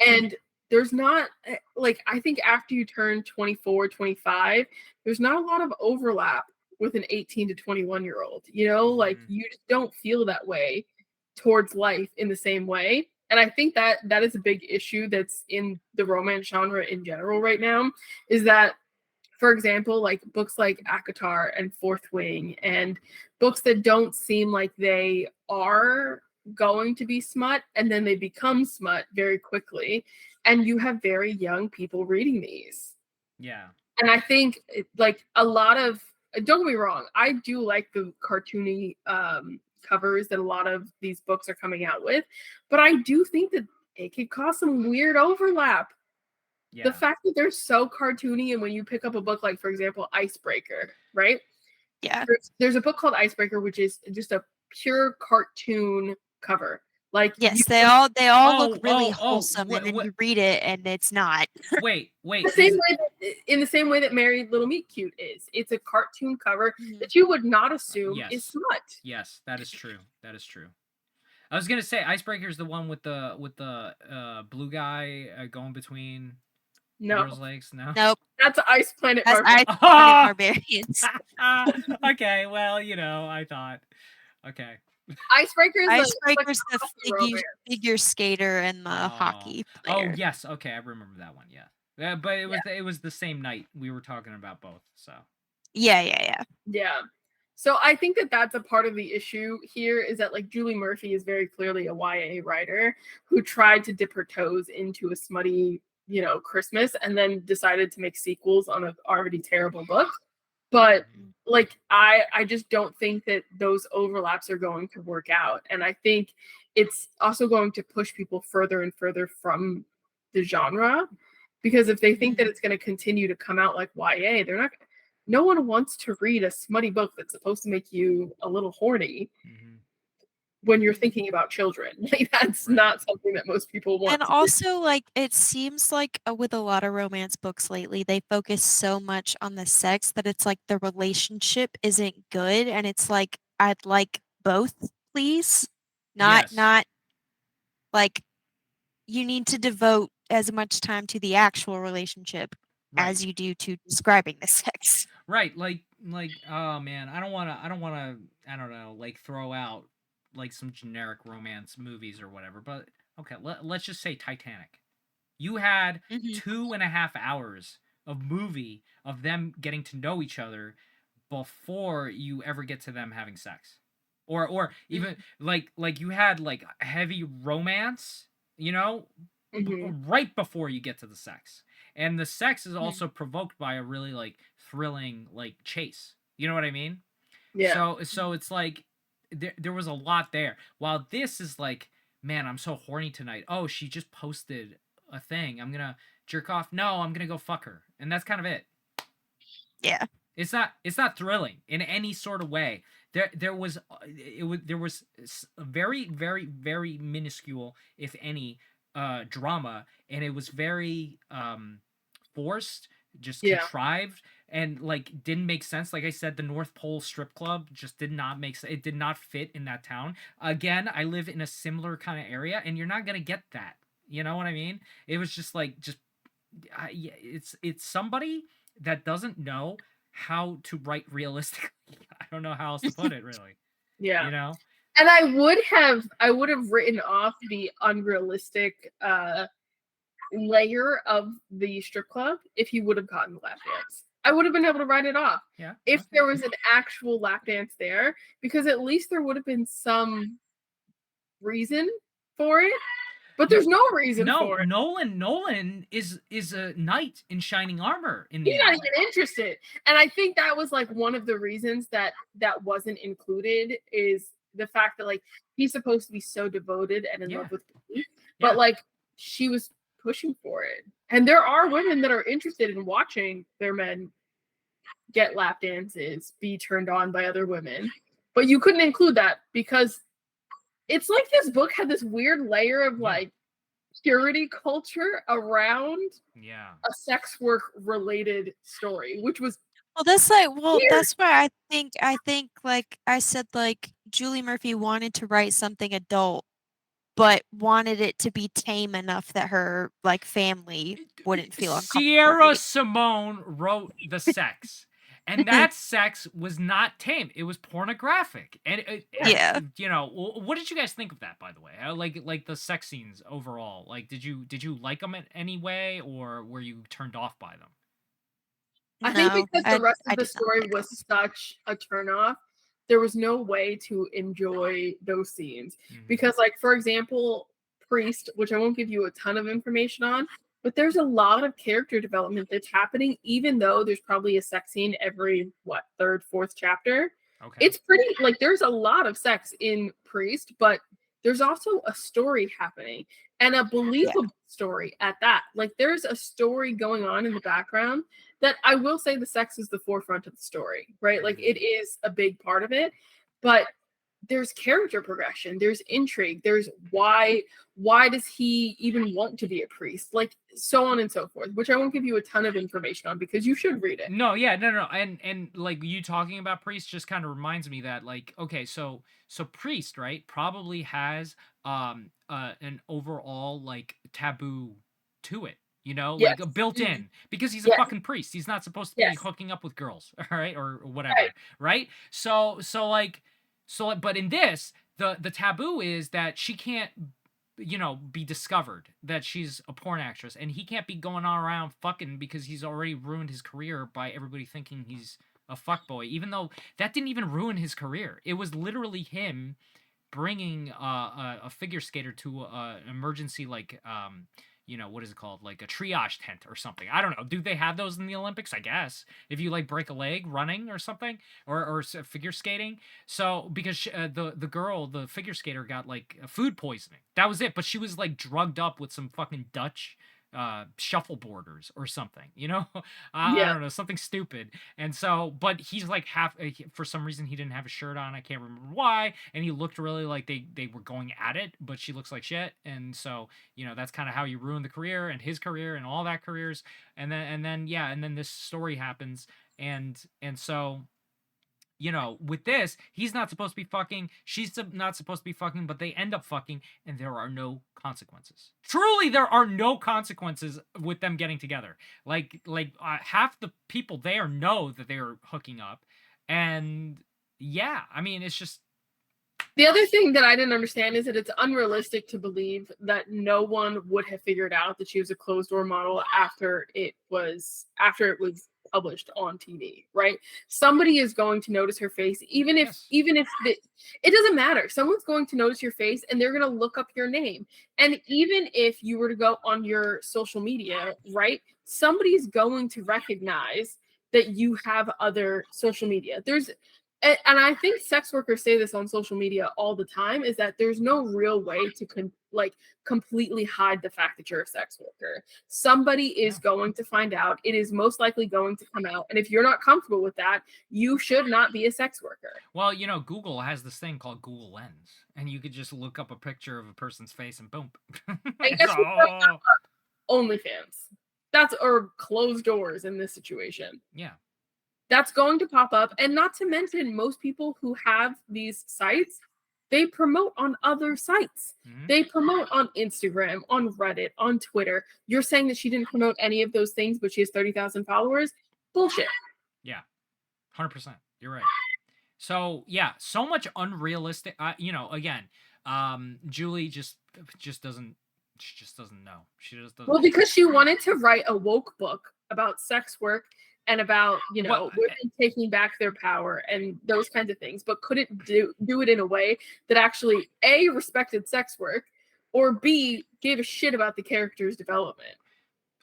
And there's not like, I think after you turn 24, 25, there's not a lot of overlap with an 18 to 21-year-old, you know, like you just don't feel that way towards life in the same way. And I think that that is a big issue that's in the romance genre in general right now, is that, for example, like books like ACOTAR and Fourth Wing, and books that don't seem like they are going to be smut, and then they become smut very quickly, and you have very young people reading these. Yeah. And I think like a lot of, don't get me wrong, I do like the cartoony covers that a lot of these books are coming out with, but I do think that it could cause some weird overlap. Yeah. The fact that they're so cartoony, and when you pick up a book like, for example, Icebreaker, right? Yeah. There's a book called Icebreaker, which is just a pure cartoon cover. Like, yes, they all look really wholesome, and then you read it and it's not. Wait. In the same way that Married Little Meet Cute is. It's a cartoon cover that you would not assume is smut. Yes, that is true. That is true. I was gonna say Icebreaker is the one with the blue guy going between girls' legs. No. Nope. That's Ice Planet Barbarians. Okay, well, you know, I thought. Okay. Icebreaker's the figure skater and the hockey player. Oh yes, okay, I remember that one. Yeah, but it was the same night we were talking about both. So. Yeah. So I think that that's a part of the issue here, is that like Julie Murphy is very clearly a YA writer who tried to dip her toes into a smutty, you know, Christmas, and then decided to make sequels on an already terrible book. But like, I just don't think that those overlaps are going to work out. And I think it's also going to push people further and further from the genre, because if they think that it's going to continue to come out like YA, they're not. No one wants to read a smutty book that's supposed to make you a little horny when you're thinking about children. Like, that's not something that most people want. And also, like, it seems like with a lot of romance books lately, they focus so much on the sex that it's like the relationship isn't good, and it's like, I'd like both, please. Not like, you need to devote as much time to the actual relationship as you do to describing the sex. Right, like oh man, I don't wanna I don't know, like throw out like some generic romance movies or whatever, but okay, let's just say Titanic. You had 2.5 hours of movie of them getting to know each other before you ever get to them having sex. or even like you had like heavy romance, you know, right before you get to the sex. And the sex is also provoked by a really like thrilling like chase. You know what I mean? Yeah. So it's like there was a lot there. While this is like, man, I'm so horny tonight. Oh, she just posted a thing. I'm gonna jerk off. No, I'm gonna go fuck her. And that's kind of it. Yeah. It's not thrilling in any sort of way. There was a very very very minuscule, if any, drama, and it was very forced, just contrived, and like didn't make sense. Like I said, the North Pole strip club just did not make sense. It did not fit in that town. Again, I live in a similar kind of area, and you're not gonna get that. You know what I mean? It was just like it's somebody that doesn't know how to write realistically. I don't know how else to put it, really. Yeah. You know? And I would have written off the unrealistic layer of the strip club if he would have gotten the lap dance. I would have been able to write it off. Yeah. If there was an actual lap dance there, because at least there would have been some reason for it. But there's no reason for it. Nolan is a knight in shining armor. He's not even interested. And I think that was like one of the reasons that wasn't included is the fact that like he's supposed to be so devoted and in love with me, but like she was pushing for it. And there are women that are interested in watching their men get lap dances, be turned on by other women. But you couldn't include that because it's like this book had this weird layer of like purity culture around a sex work related story, which was that's like weird. That's why I think like I said, like Julie Murphy wanted to write something adult, but wanted it to be tame enough that her like family wouldn't feel uncomfortable. Sierra Simone wrote the sex. And that sex was not tame. It was pornographic. And you know, what did you guys think of that, by the way? Like the sex scenes overall. Like, did you like them in any way, or were you turned off by them? I think because the rest of the story was such a turnoff, there was no way to enjoy those scenes. Because, like, for example, Priest, which I won't give you a ton of information on, but there's a lot of character development that's happening, even though there's probably a sex scene every, third, fourth chapter. Okay. It's pretty, like, there's a lot of sex in Priest, but there's also a story happening, and a believable story at that. Like, there's a story going on in the background that I will say the sex is the forefront of the story, right? Like, it is a big part of it, but there's character progression, there's intrigue, there's why does he even want to be a priest, like so on and so forth, which I won't give you a ton of information on because you should read it. No, and like you talking about Priest just kind of reminds me that, like, okay, so Priest, right, probably has an overall like taboo to it, you know, like built in, because he's a fucking priest. He's not supposed to be hooking up with girls, all right, or whatever, right? So but in this, the taboo is that she can't, you know, be discovered that she's a porn actress, and he can't be going on around fucking because he's already ruined his career by everybody thinking he's a fuckboy, even though that didn't even ruin his career. It was literally him bringing a figure skater to an emergency, like, you know, what is it called? Like a triage tent or something. I don't know. Do they have those in the Olympics? I guess. If you like break a leg running or something, or figure skating. So because the girl, the figure skater, got like food poisoning. That was it. But she was like drugged up with some fucking Dutch shuffleboarders or something, you know. I don't know, something stupid. And so, but he's like for some reason he didn't have a shirt on. I can't remember why, and he looked really like they were going at it, but she looks like shit. And so, you know, that's kind of how you ruin the career and his career and all that careers. And then this story happens, and so, you know, with this, he's not supposed to be fucking, she's not supposed to be fucking, but they end up fucking, and there are no consequences. Truly, there are no consequences with them getting together. Like half the people there know that they're hooking up, and I mean, it's just. The other thing that I didn't understand is that it's unrealistic to believe that no one would have figured out that she was a closed door model after it was published on TV, right? Somebody is going to notice her face, even if it doesn't matter. Someone's going to notice your face and they're going to look up your name. And even if you were to go on your social media, right? Somebody's going to recognize that you have other social media. And I think sex workers say this on social media all the time, is that there's no real way to completely hide the fact that you're a sex worker. Somebody is going to find out. It is most likely going to come out. And if you're not comfortable with that, you should not be a sex worker. Well, Google has this thing called Google Lens, and you could just look up a picture of a person's face and boom. And guess what? OnlyFans. Or closed doors in this situation. Yeah. That's going to pop up. And not to mention, most people who have these sites, they promote on other sites. Mm-hmm. They promote on Instagram, on Reddit, on Twitter. You're saying that she didn't promote any of those things, but she has 30,000 followers? Bullshit. Yeah, 100%. You're right. So, yeah, so much unrealistic. Again, Julie just doesn't. She just doesn't know. She just doesn't. Well, because she wanted to write a woke book about sex work and about, women taking back their power and those kinds of things, but couldn't do it in a way that actually A, respected sex work, or B, gave a shit about the character's development.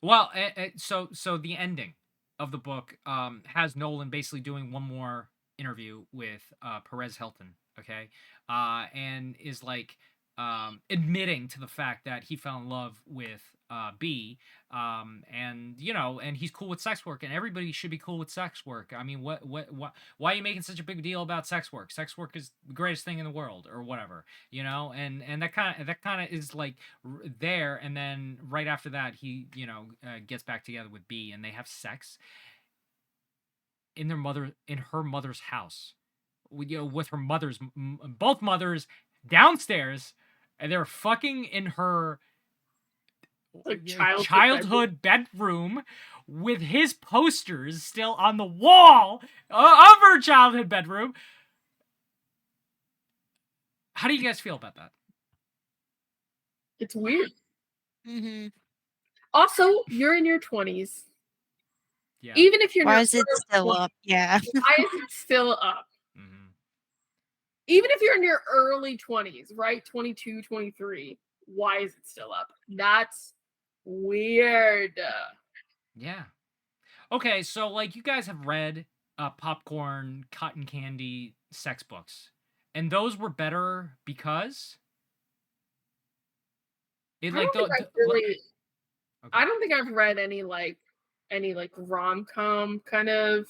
Well, so the ending of the book has Nolan basically doing one more interview with Perez Hilton, okay? And is like admitting to the fact that he fell in love with B, and he's cool with sex work, and everybody should be cool with sex work. I mean, why are you making such a big deal about sex work? Sex work is the greatest thing in the world, or whatever, and that kind of is like there, and then right after that, he gets back together with B, and they have sex in her mother's house, with her both mothers downstairs, and they're fucking in her childhood bedroom with his posters still on the wall of her childhood bedroom. How do you guys feel about that? It's weird. Mm-hmm. Also, you're in your 20s. Yeah. Even if you're why is it still up? Yeah. Why is it still up? Mm-hmm. Even if you're in your early 20s, right? 22, 23, why is it still up? That's weird. Yeah. Okay, so like you guys have read popcorn, cotton candy, sex books, and those were better because I don't think I've read any rom-com kind of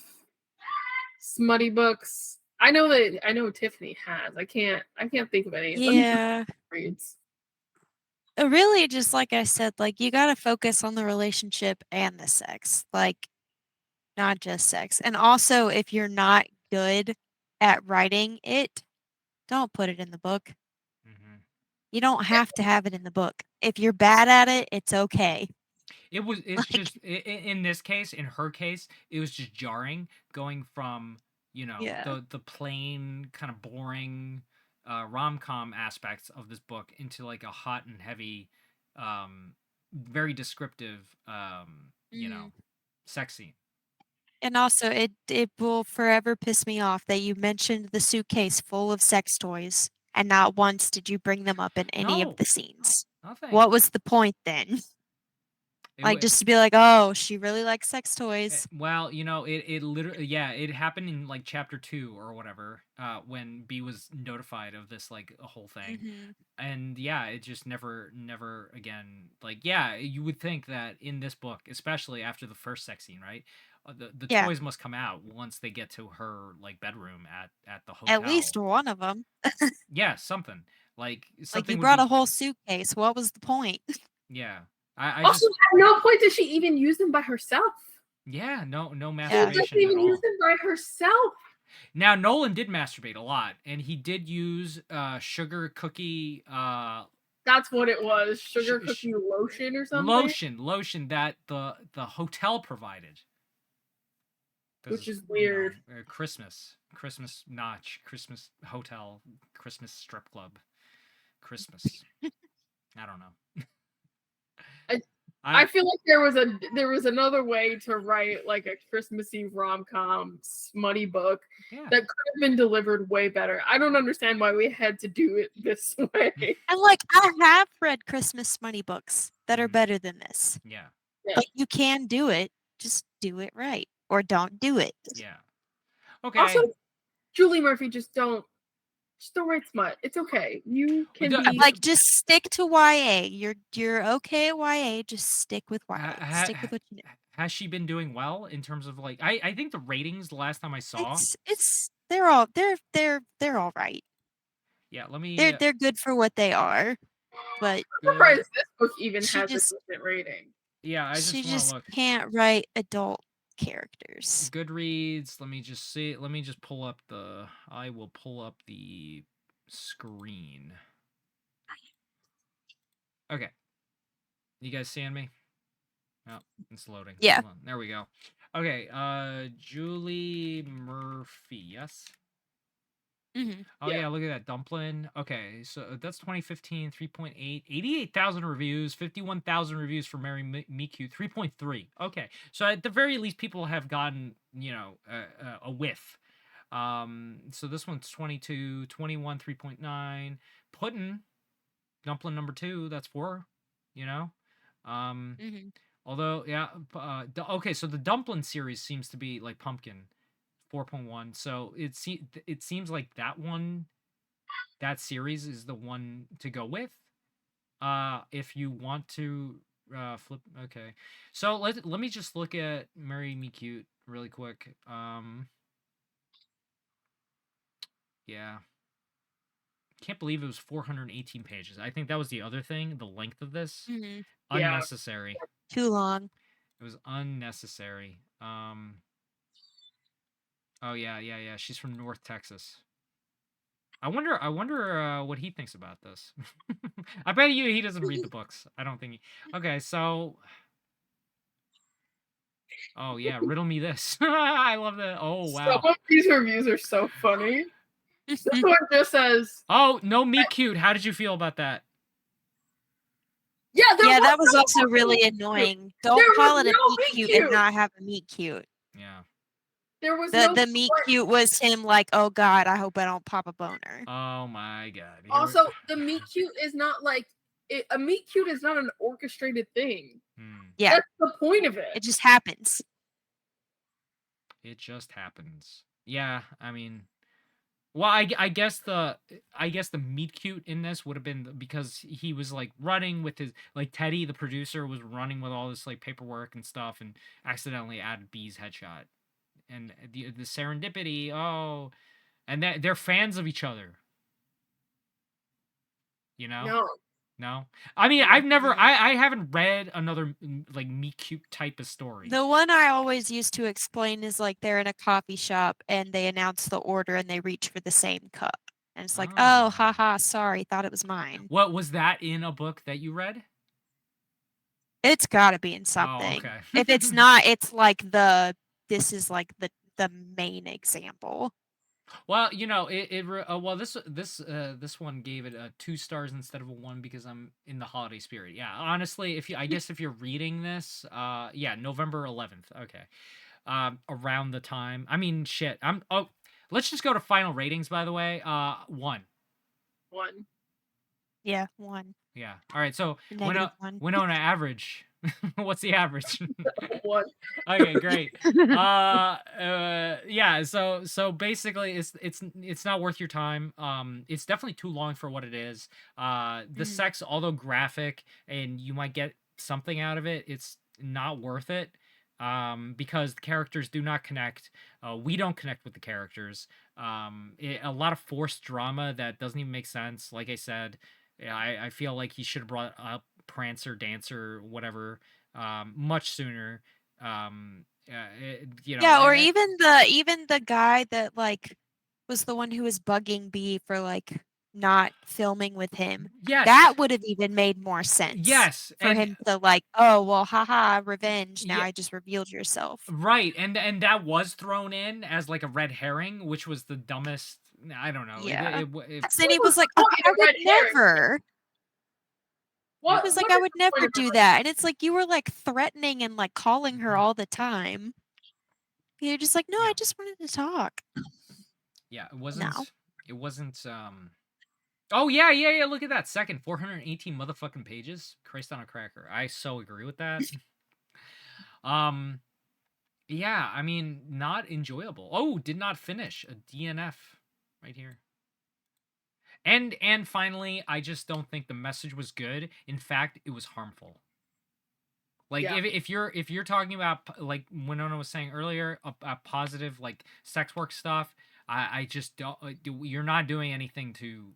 smutty books. I know Tiffany has. I can't think of any. Yeah. Reads. Really, just like I said, like you got to focus on the relationship and the sex, like not just sex. And also, if you're not good at writing it, don't put it in the book. Mm-hmm. You don't have to have it in the book. If you're bad at it, it's okay. It's just in this case, in her case, it was just jarring going from the plain kind of boring rom-com aspects of this book into like a hot and heavy, very descriptive, sex scene. And also, it will forever piss me off that you mentioned the suitcase full of sex toys, and not once did you bring them up in any of the scenes. Nothing. What was the point then? Just to be like, oh, she really likes sex toys. Well, it literally, it happened in like chapter 2 or whatever, when B was notified of this like a whole thing. Mm-hmm. And it just never again, you would think that in this book, especially after the first sex scene, right? The toys must come out once they get to her like bedroom at the hotel. At least one of them. Yeah, something. Like you brought a whole suitcase. What was the point? Yeah. I also, at no point does she even use them by herself. Yeah, no masturbation. She doesn't even use them by herself. Now, Nolan did masturbate a lot, and he did use sugar cookie. That's what it was, sugar cookie lotion or something. Lotion that the hotel provided. Which is weird. Christmas notch, Christmas hotel, Christmas strip club, Christmas. I don't know. I feel like there was another way to write like a Christmassy rom-com smutty book that could have been delivered way better. I don't understand why we had to do it this way. And like, I have read Christmas smutty books that are better than this. Yeah. But you can do it. Just do it right, or don't do it. Yeah. Okay. Also, Julie Murphy, just don't write smut. It's okay. You can be like, just stick to YA. You're okay at YA. Just stick with YA. Stick with what you know. Has she been doing well in terms of like? I think the ratings the last time I saw, they're all right. Yeah, let me. They're good for what they are, but I'm surprised this book even has a decent rating. Yeah, I she just want to look. Can't write adult characters. Goodreads. Let me just see. Let me just pull up the. I will pull up the screen. Okay. You guys seeing me? Oh, it's loading. Yeah. There we go. Okay. Julie Murphy. Yes. Mm-hmm. Oh yeah, look at that dumpling. Okay, so that's 2015, 3.8, 88,000 reviews, 51,000 reviews for Mary Me Cute, 3.3. Okay, so at the very least, people have gotten a whiff. So this one's 22, 21, 3.9. Puddin', dumpling number 2, that's 4. Mm-hmm. Although yeah, okay, so the dumpling series seems to be like pumpkin. 4.1. So it seems like that series is the one to go with. If you want to flip, okay. So let me just look at Marry Me Cute really quick. Yeah. Can't believe it was 418 pages. I think that was the other thing, the length of this. Mm-hmm. Unnecessary. Yeah. Too long. It was unnecessary. Oh yeah. She's from North Texas. I wonder what he thinks about this. I bet you he doesn't read the books. I don't think he. Okay, so. Oh yeah, riddle me this. I love that. Oh wow. Some of these reviews are so funny. This one just says. Oh no, Me Cute. How did you feel about that? Yeah, that was also really annoying. Don't call it a meet cute and not have a meet cute. Yeah. There was the meet cute was him like, oh god, I hope I don't pop a boner. Oh my god. Also, the meet cute is not like a meet cute is not an orchestrated thing. Yeah, that's the point of it. It just happens. It just happens. Yeah, I mean, well, I guess the meet cute in this would have been because he was like running with his like Teddy, the producer, was running with all this like paperwork and stuff, and accidentally added B's headshot, and the serendipity. Oh, and they're fans of each other. No. I mean, I haven't read another like meet cute type of story. The one I always used to explain is like they're in a coffee shop and they announce the order and they reach for the same cup. And it's like, oh, haha, sorry, thought it was mine. What was that in a book that you read? It's got to be in something. Oh, okay. If it's not, it's like this is like the main example. Well, this one gave it 2 stars instead of a 1 because I'm in the holiday spirit. Yeah, honestly, I guess if you're reading this, yeah, November 11th. Okay, around the time. I mean, shit. Let's just go to final ratings. By the way, 1. Yeah, 1. Yeah. All right. So Wynonna average. What's the average? 1. Okay, great. Yeah, so basically it's not worth your time. It's definitely too long for what it is. The sex, although graphic and you might get something out of it, it's not worth it. Because the characters do not connect. We don't connect with the characters. A lot of forced drama that doesn't even make sense. Like I said, I feel like he should have brought up Prancer, Dancer, whatever, much sooner. Yeah, or even the guy that like was the one who was bugging B for like not filming with him. Yes, that would have even made more sense. Yes, for him to like, oh well, haha, revenge. Now I just revealed yourself. Right, and that was thrown in as like a red herring, which was the dumbest. I don't know. Yeah, and he was like, oh, I would never. He was like, What I is would the never point of do it? that. And it's like you were like threatening and like calling her all the time. You're just like, no, Yeah. I just wanted to talk. Yeah, it No. wasn't Oh yeah, look at that. Second, 418 motherfucking pages. Christ on a cracker. I so agree with that. Yeah, I mean, not enjoyable. Oh, did not finish. A DNF right here. And finally, I just don't think the message was good. In fact, it was harmful. Like Yeah. if you're talking about, like Wynonna was saying earlier, a positive like sex work stuff, I just don't. You're not doing anything to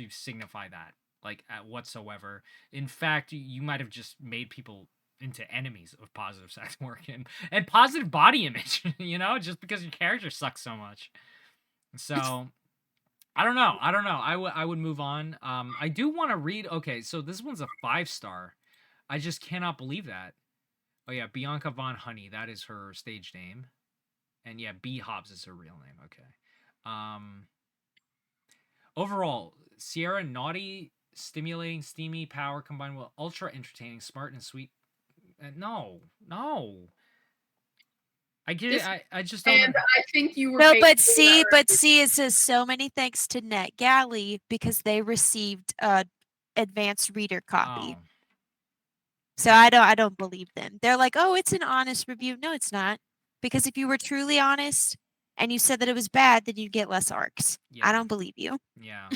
signify that like whatsoever. In fact, you might have just made people into enemies of positive sex work and positive body image. You know, just because your character sucks so much. So I don't know. I would move on. I do want to read. Okay, so this one's a 5-star. I just cannot believe that. Oh yeah, Bianca Von Honey. That is her stage name. And yeah, B Hobbs is her real name. Okay. Overall, Sierra naughty, stimulating, steamy power combined with ultra entertaining, smart and sweet. No. I get it. I just don't. And I think you were. No, paid but for that see, it says so many thanks to NetGalley because they received a advanced reader copy. Oh. So I don't believe them. They're like, oh, it's an honest review. No, it's not. Because if you were truly honest and you said that it was bad, then you'd get less arcs. Yeah. I don't believe you. Yeah.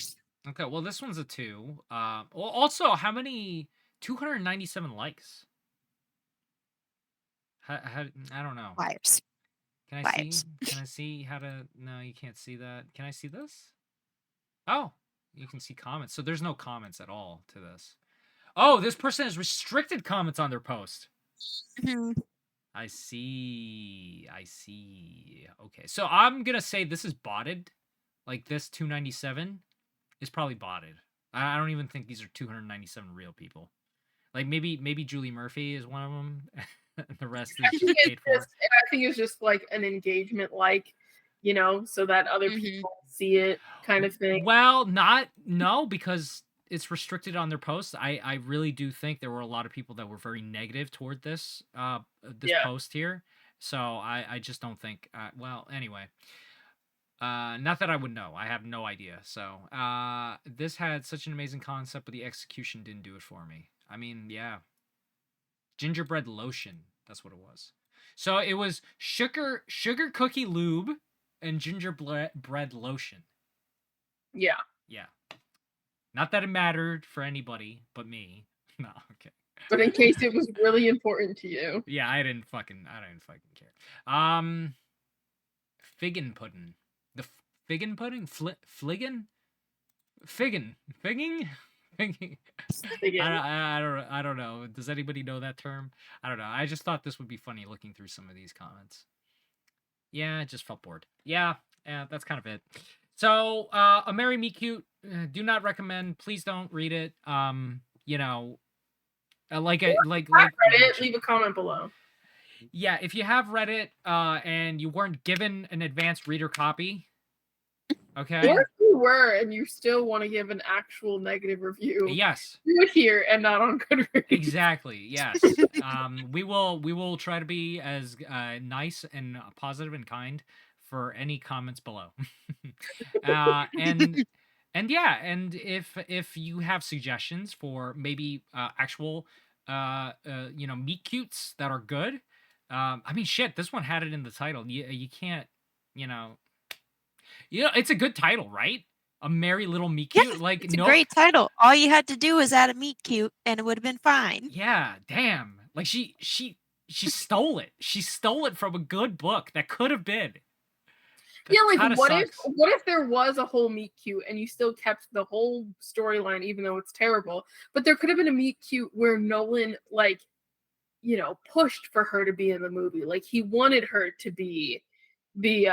Okay, well this one's a 2. Well, also, how many 297 likes? How, I don't know. Liars. Can I Liars. see? Can I see how to? No, you can't see that. Can I see this? Oh, you can see comments. So there's no comments at all to this. Oh, this person has restricted comments on their post. I see. Okay, so I'm gonna say this is botted. Like this 297 is probably botted. I don't even think these are 297 real people. Like maybe Julie Murphy is one of them. The rest is just paid for. I think it's just like an engagement, like, you know, so that other people see it, kind of thing. Well, no, because it's restricted on their posts. I really do think there were a lot of people that were very negative toward this post here. So I just don't think. Well, anyway. Not that I would know. I have no idea. So, this had such an amazing concept, but the execution didn't do it for me. I mean, yeah. Gingerbread lotion. That's what it was. So it was sugar cookie lube and gingerbread lotion. Yeah. Yeah. Not that it mattered for anybody but me. No, okay. But in case it was really important to you. Yeah, I didn't fucking care. Figgin pudding. The figgin pudding? Fliggin? Figging? I don't know. Does anybody know that term? I don't know. I just thought this would be funny looking through some of these comments. Yeah, I just felt bored. Yeah, that's kind of it. So, A Marry Me Cute, do not recommend. Please don't read it. You know, like read it, leave a comment below. Yeah, if you have read it and you weren't given an advanced reader copy, okay? Or if you were and you still want to give an actual negative review, yes, do it here and not on Goodreads. Exactly. Yes. We will try to be as nice and positive and kind for any comments below. And yeah, and if you have suggestions for maybe actual meet cutes that are good. I mean, shit, this one had it in the title. You can't, it's a good title, right? A merry little meet cute. Yeah, like it's a great title. All you had to do was add a meet cute, and it would have been fine. Yeah, damn. Like she stole it. She stole it from a good book that could have been. Yeah, like what if there was a whole meet cute and you still kept the whole storyline, even though it's terrible? But there could have been a meet cute where Nolan, like, pushed for her to be in the movie. Like he wanted her to be the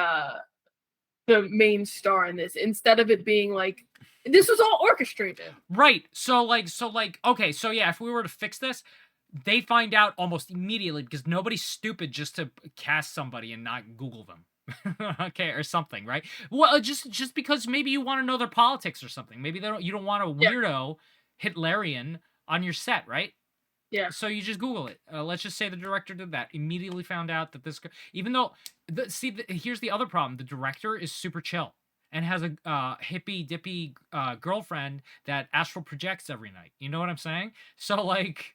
main star in this, instead of it being like this was all orchestrated. Right. So okay, so yeah, if we were to fix this, they find out almost immediately because nobody's stupid just to cast somebody and not Google them. Okay, or something, right? Well, just because maybe you want to know their politics or something. Maybe you don't want a weirdo Hitlerian on your set, right? Yeah. So you just Google it. Let's just say the director did that. Immediately found out that this, even though, here's the other problem: the director is super chill and has a hippy dippy girlfriend that astral projects every night. You know what I'm saying? So like,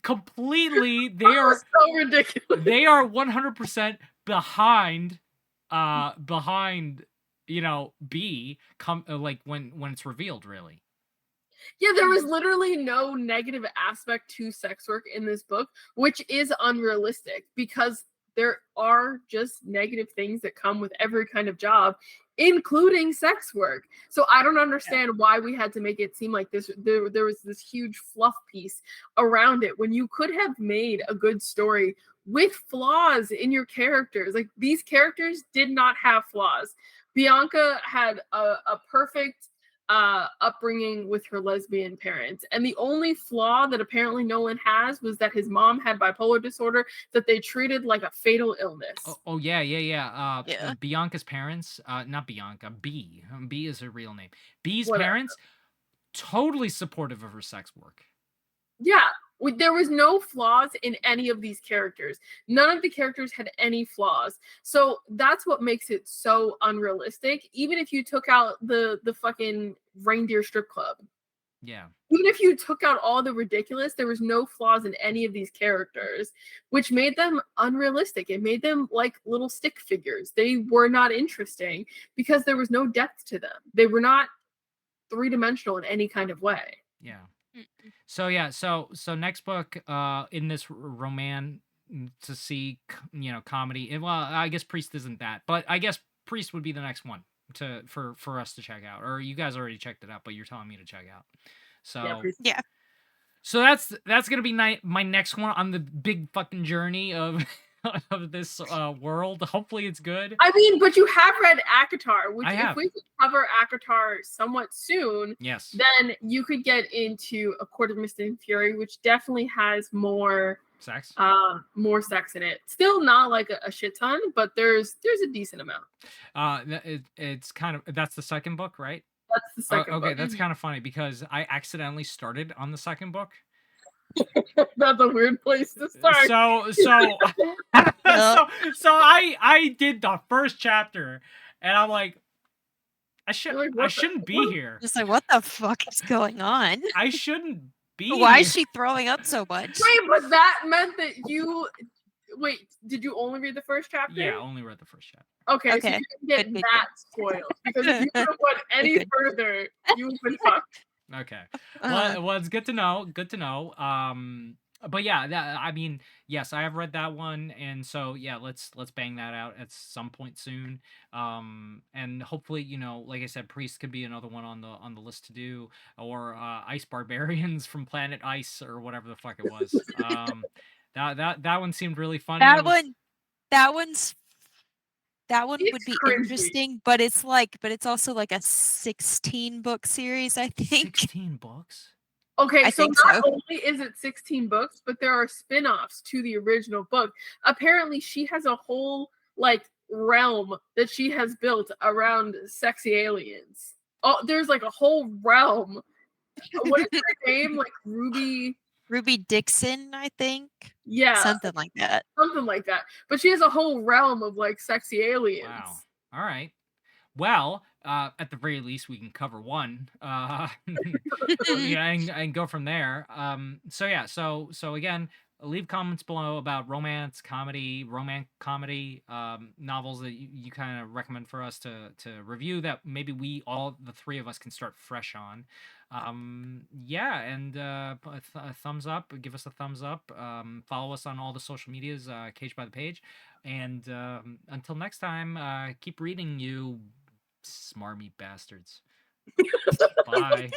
completely, they are so ridiculous. They are 100% behind, you know, B like when it's revealed, really. Yeah, there was literally no negative aspect to sex work in this book, which is unrealistic because there are just negative things that come with every kind of job, including sex work. So I don't understand why we had to make it seem like there was this huge fluff piece around it when you could have made a good story with flaws in your characters. Like, these characters did not have flaws. Bianca had a perfect upbringing with her lesbian parents, and the only flaw that apparently Nolan has was that his mom had bipolar disorder that they treated like a fatal illness. Yeah. Yeah. Bianca's parents, not Bianca, B. B is her real name. B's Whatever. parents, totally supportive of her sex work. Yeah, there was no flaws in any of these characters. None of the characters had any flaws. So that's what makes it so unrealistic. Even if you took out the fucking reindeer strip club. Yeah. Even if you took out all the ridiculous, there was no flaws in any of these characters, which made them unrealistic. It made them like little stick figures. They were not interesting because there was no depth to them. They were not three-dimensional in any kind of way. Yeah. So yeah, so next book in this roman to see, you know, comedy. Well, I guess Priest isn't that, but I guess Priest would be the next one for us to check out. Or you guys already checked it out, but you're telling me to check out. So Yeah. So that's gonna be my next one on the big fucking journey of of this world. Hopefully it's good. I mean, but you have read ACOTAR, which if we could cover ACOTAR somewhat soon, yes, then you could get into A Court of Mist and Fury, which definitely has more sex, in it. Still not like a shit ton, but there's a decent amount. it's kind of, that's the second bok, right? That's the second okay, book. that's kind of funny because I accidentally started on the second book. That's a weird place to start. So I did the first chapter, and I'm like, I shouldn't be here. Just like, what the fuck is going on? I shouldn't be Why here. is she throwing up so much? Wait, but that meant that you... Wait, did you only read the first chapter? Yeah, only read the first chapter. Okay. So you didn't get that spoiled. Because if you would have went any further, you would have been fucked. Okay. Well, it's good to know. Good to know. But yeah, I mean, yes, I have read that one, and so yeah, let's bang that out at some point soon. And hopefully, you know, like I said, Priest could be another one on the list to do, or Ice Barbarians from Planet Ice, or whatever the fuck it was. That one seemed really funny. That one It's would be cringy. interesting, but it's also like a 16 book series, I think. 16 books? Okay, I so think not so. only is it 16 books, but there are spin-offs to the original book. Apparently, she has a whole like realm that she has built around sexy aliens. Oh, there's like a whole realm. What is her name? Like Ruby Dixon, I think. Yeah. Something like that. Something like that. But she has a whole realm of like sexy aliens. Wow. All right. Well, at the very least, we can cover one. Yeah, and go from there. So yeah. So again, leave comments below about romance comedy novels that you kind of recommend for us to review, that maybe we all, the three of us, can start fresh on. Yeah, and a thumbs up, give us a thumbs up. Follow us on all the social medias, Caged by the Page, and until next time, keep reading, you smarmy bastards. Bye.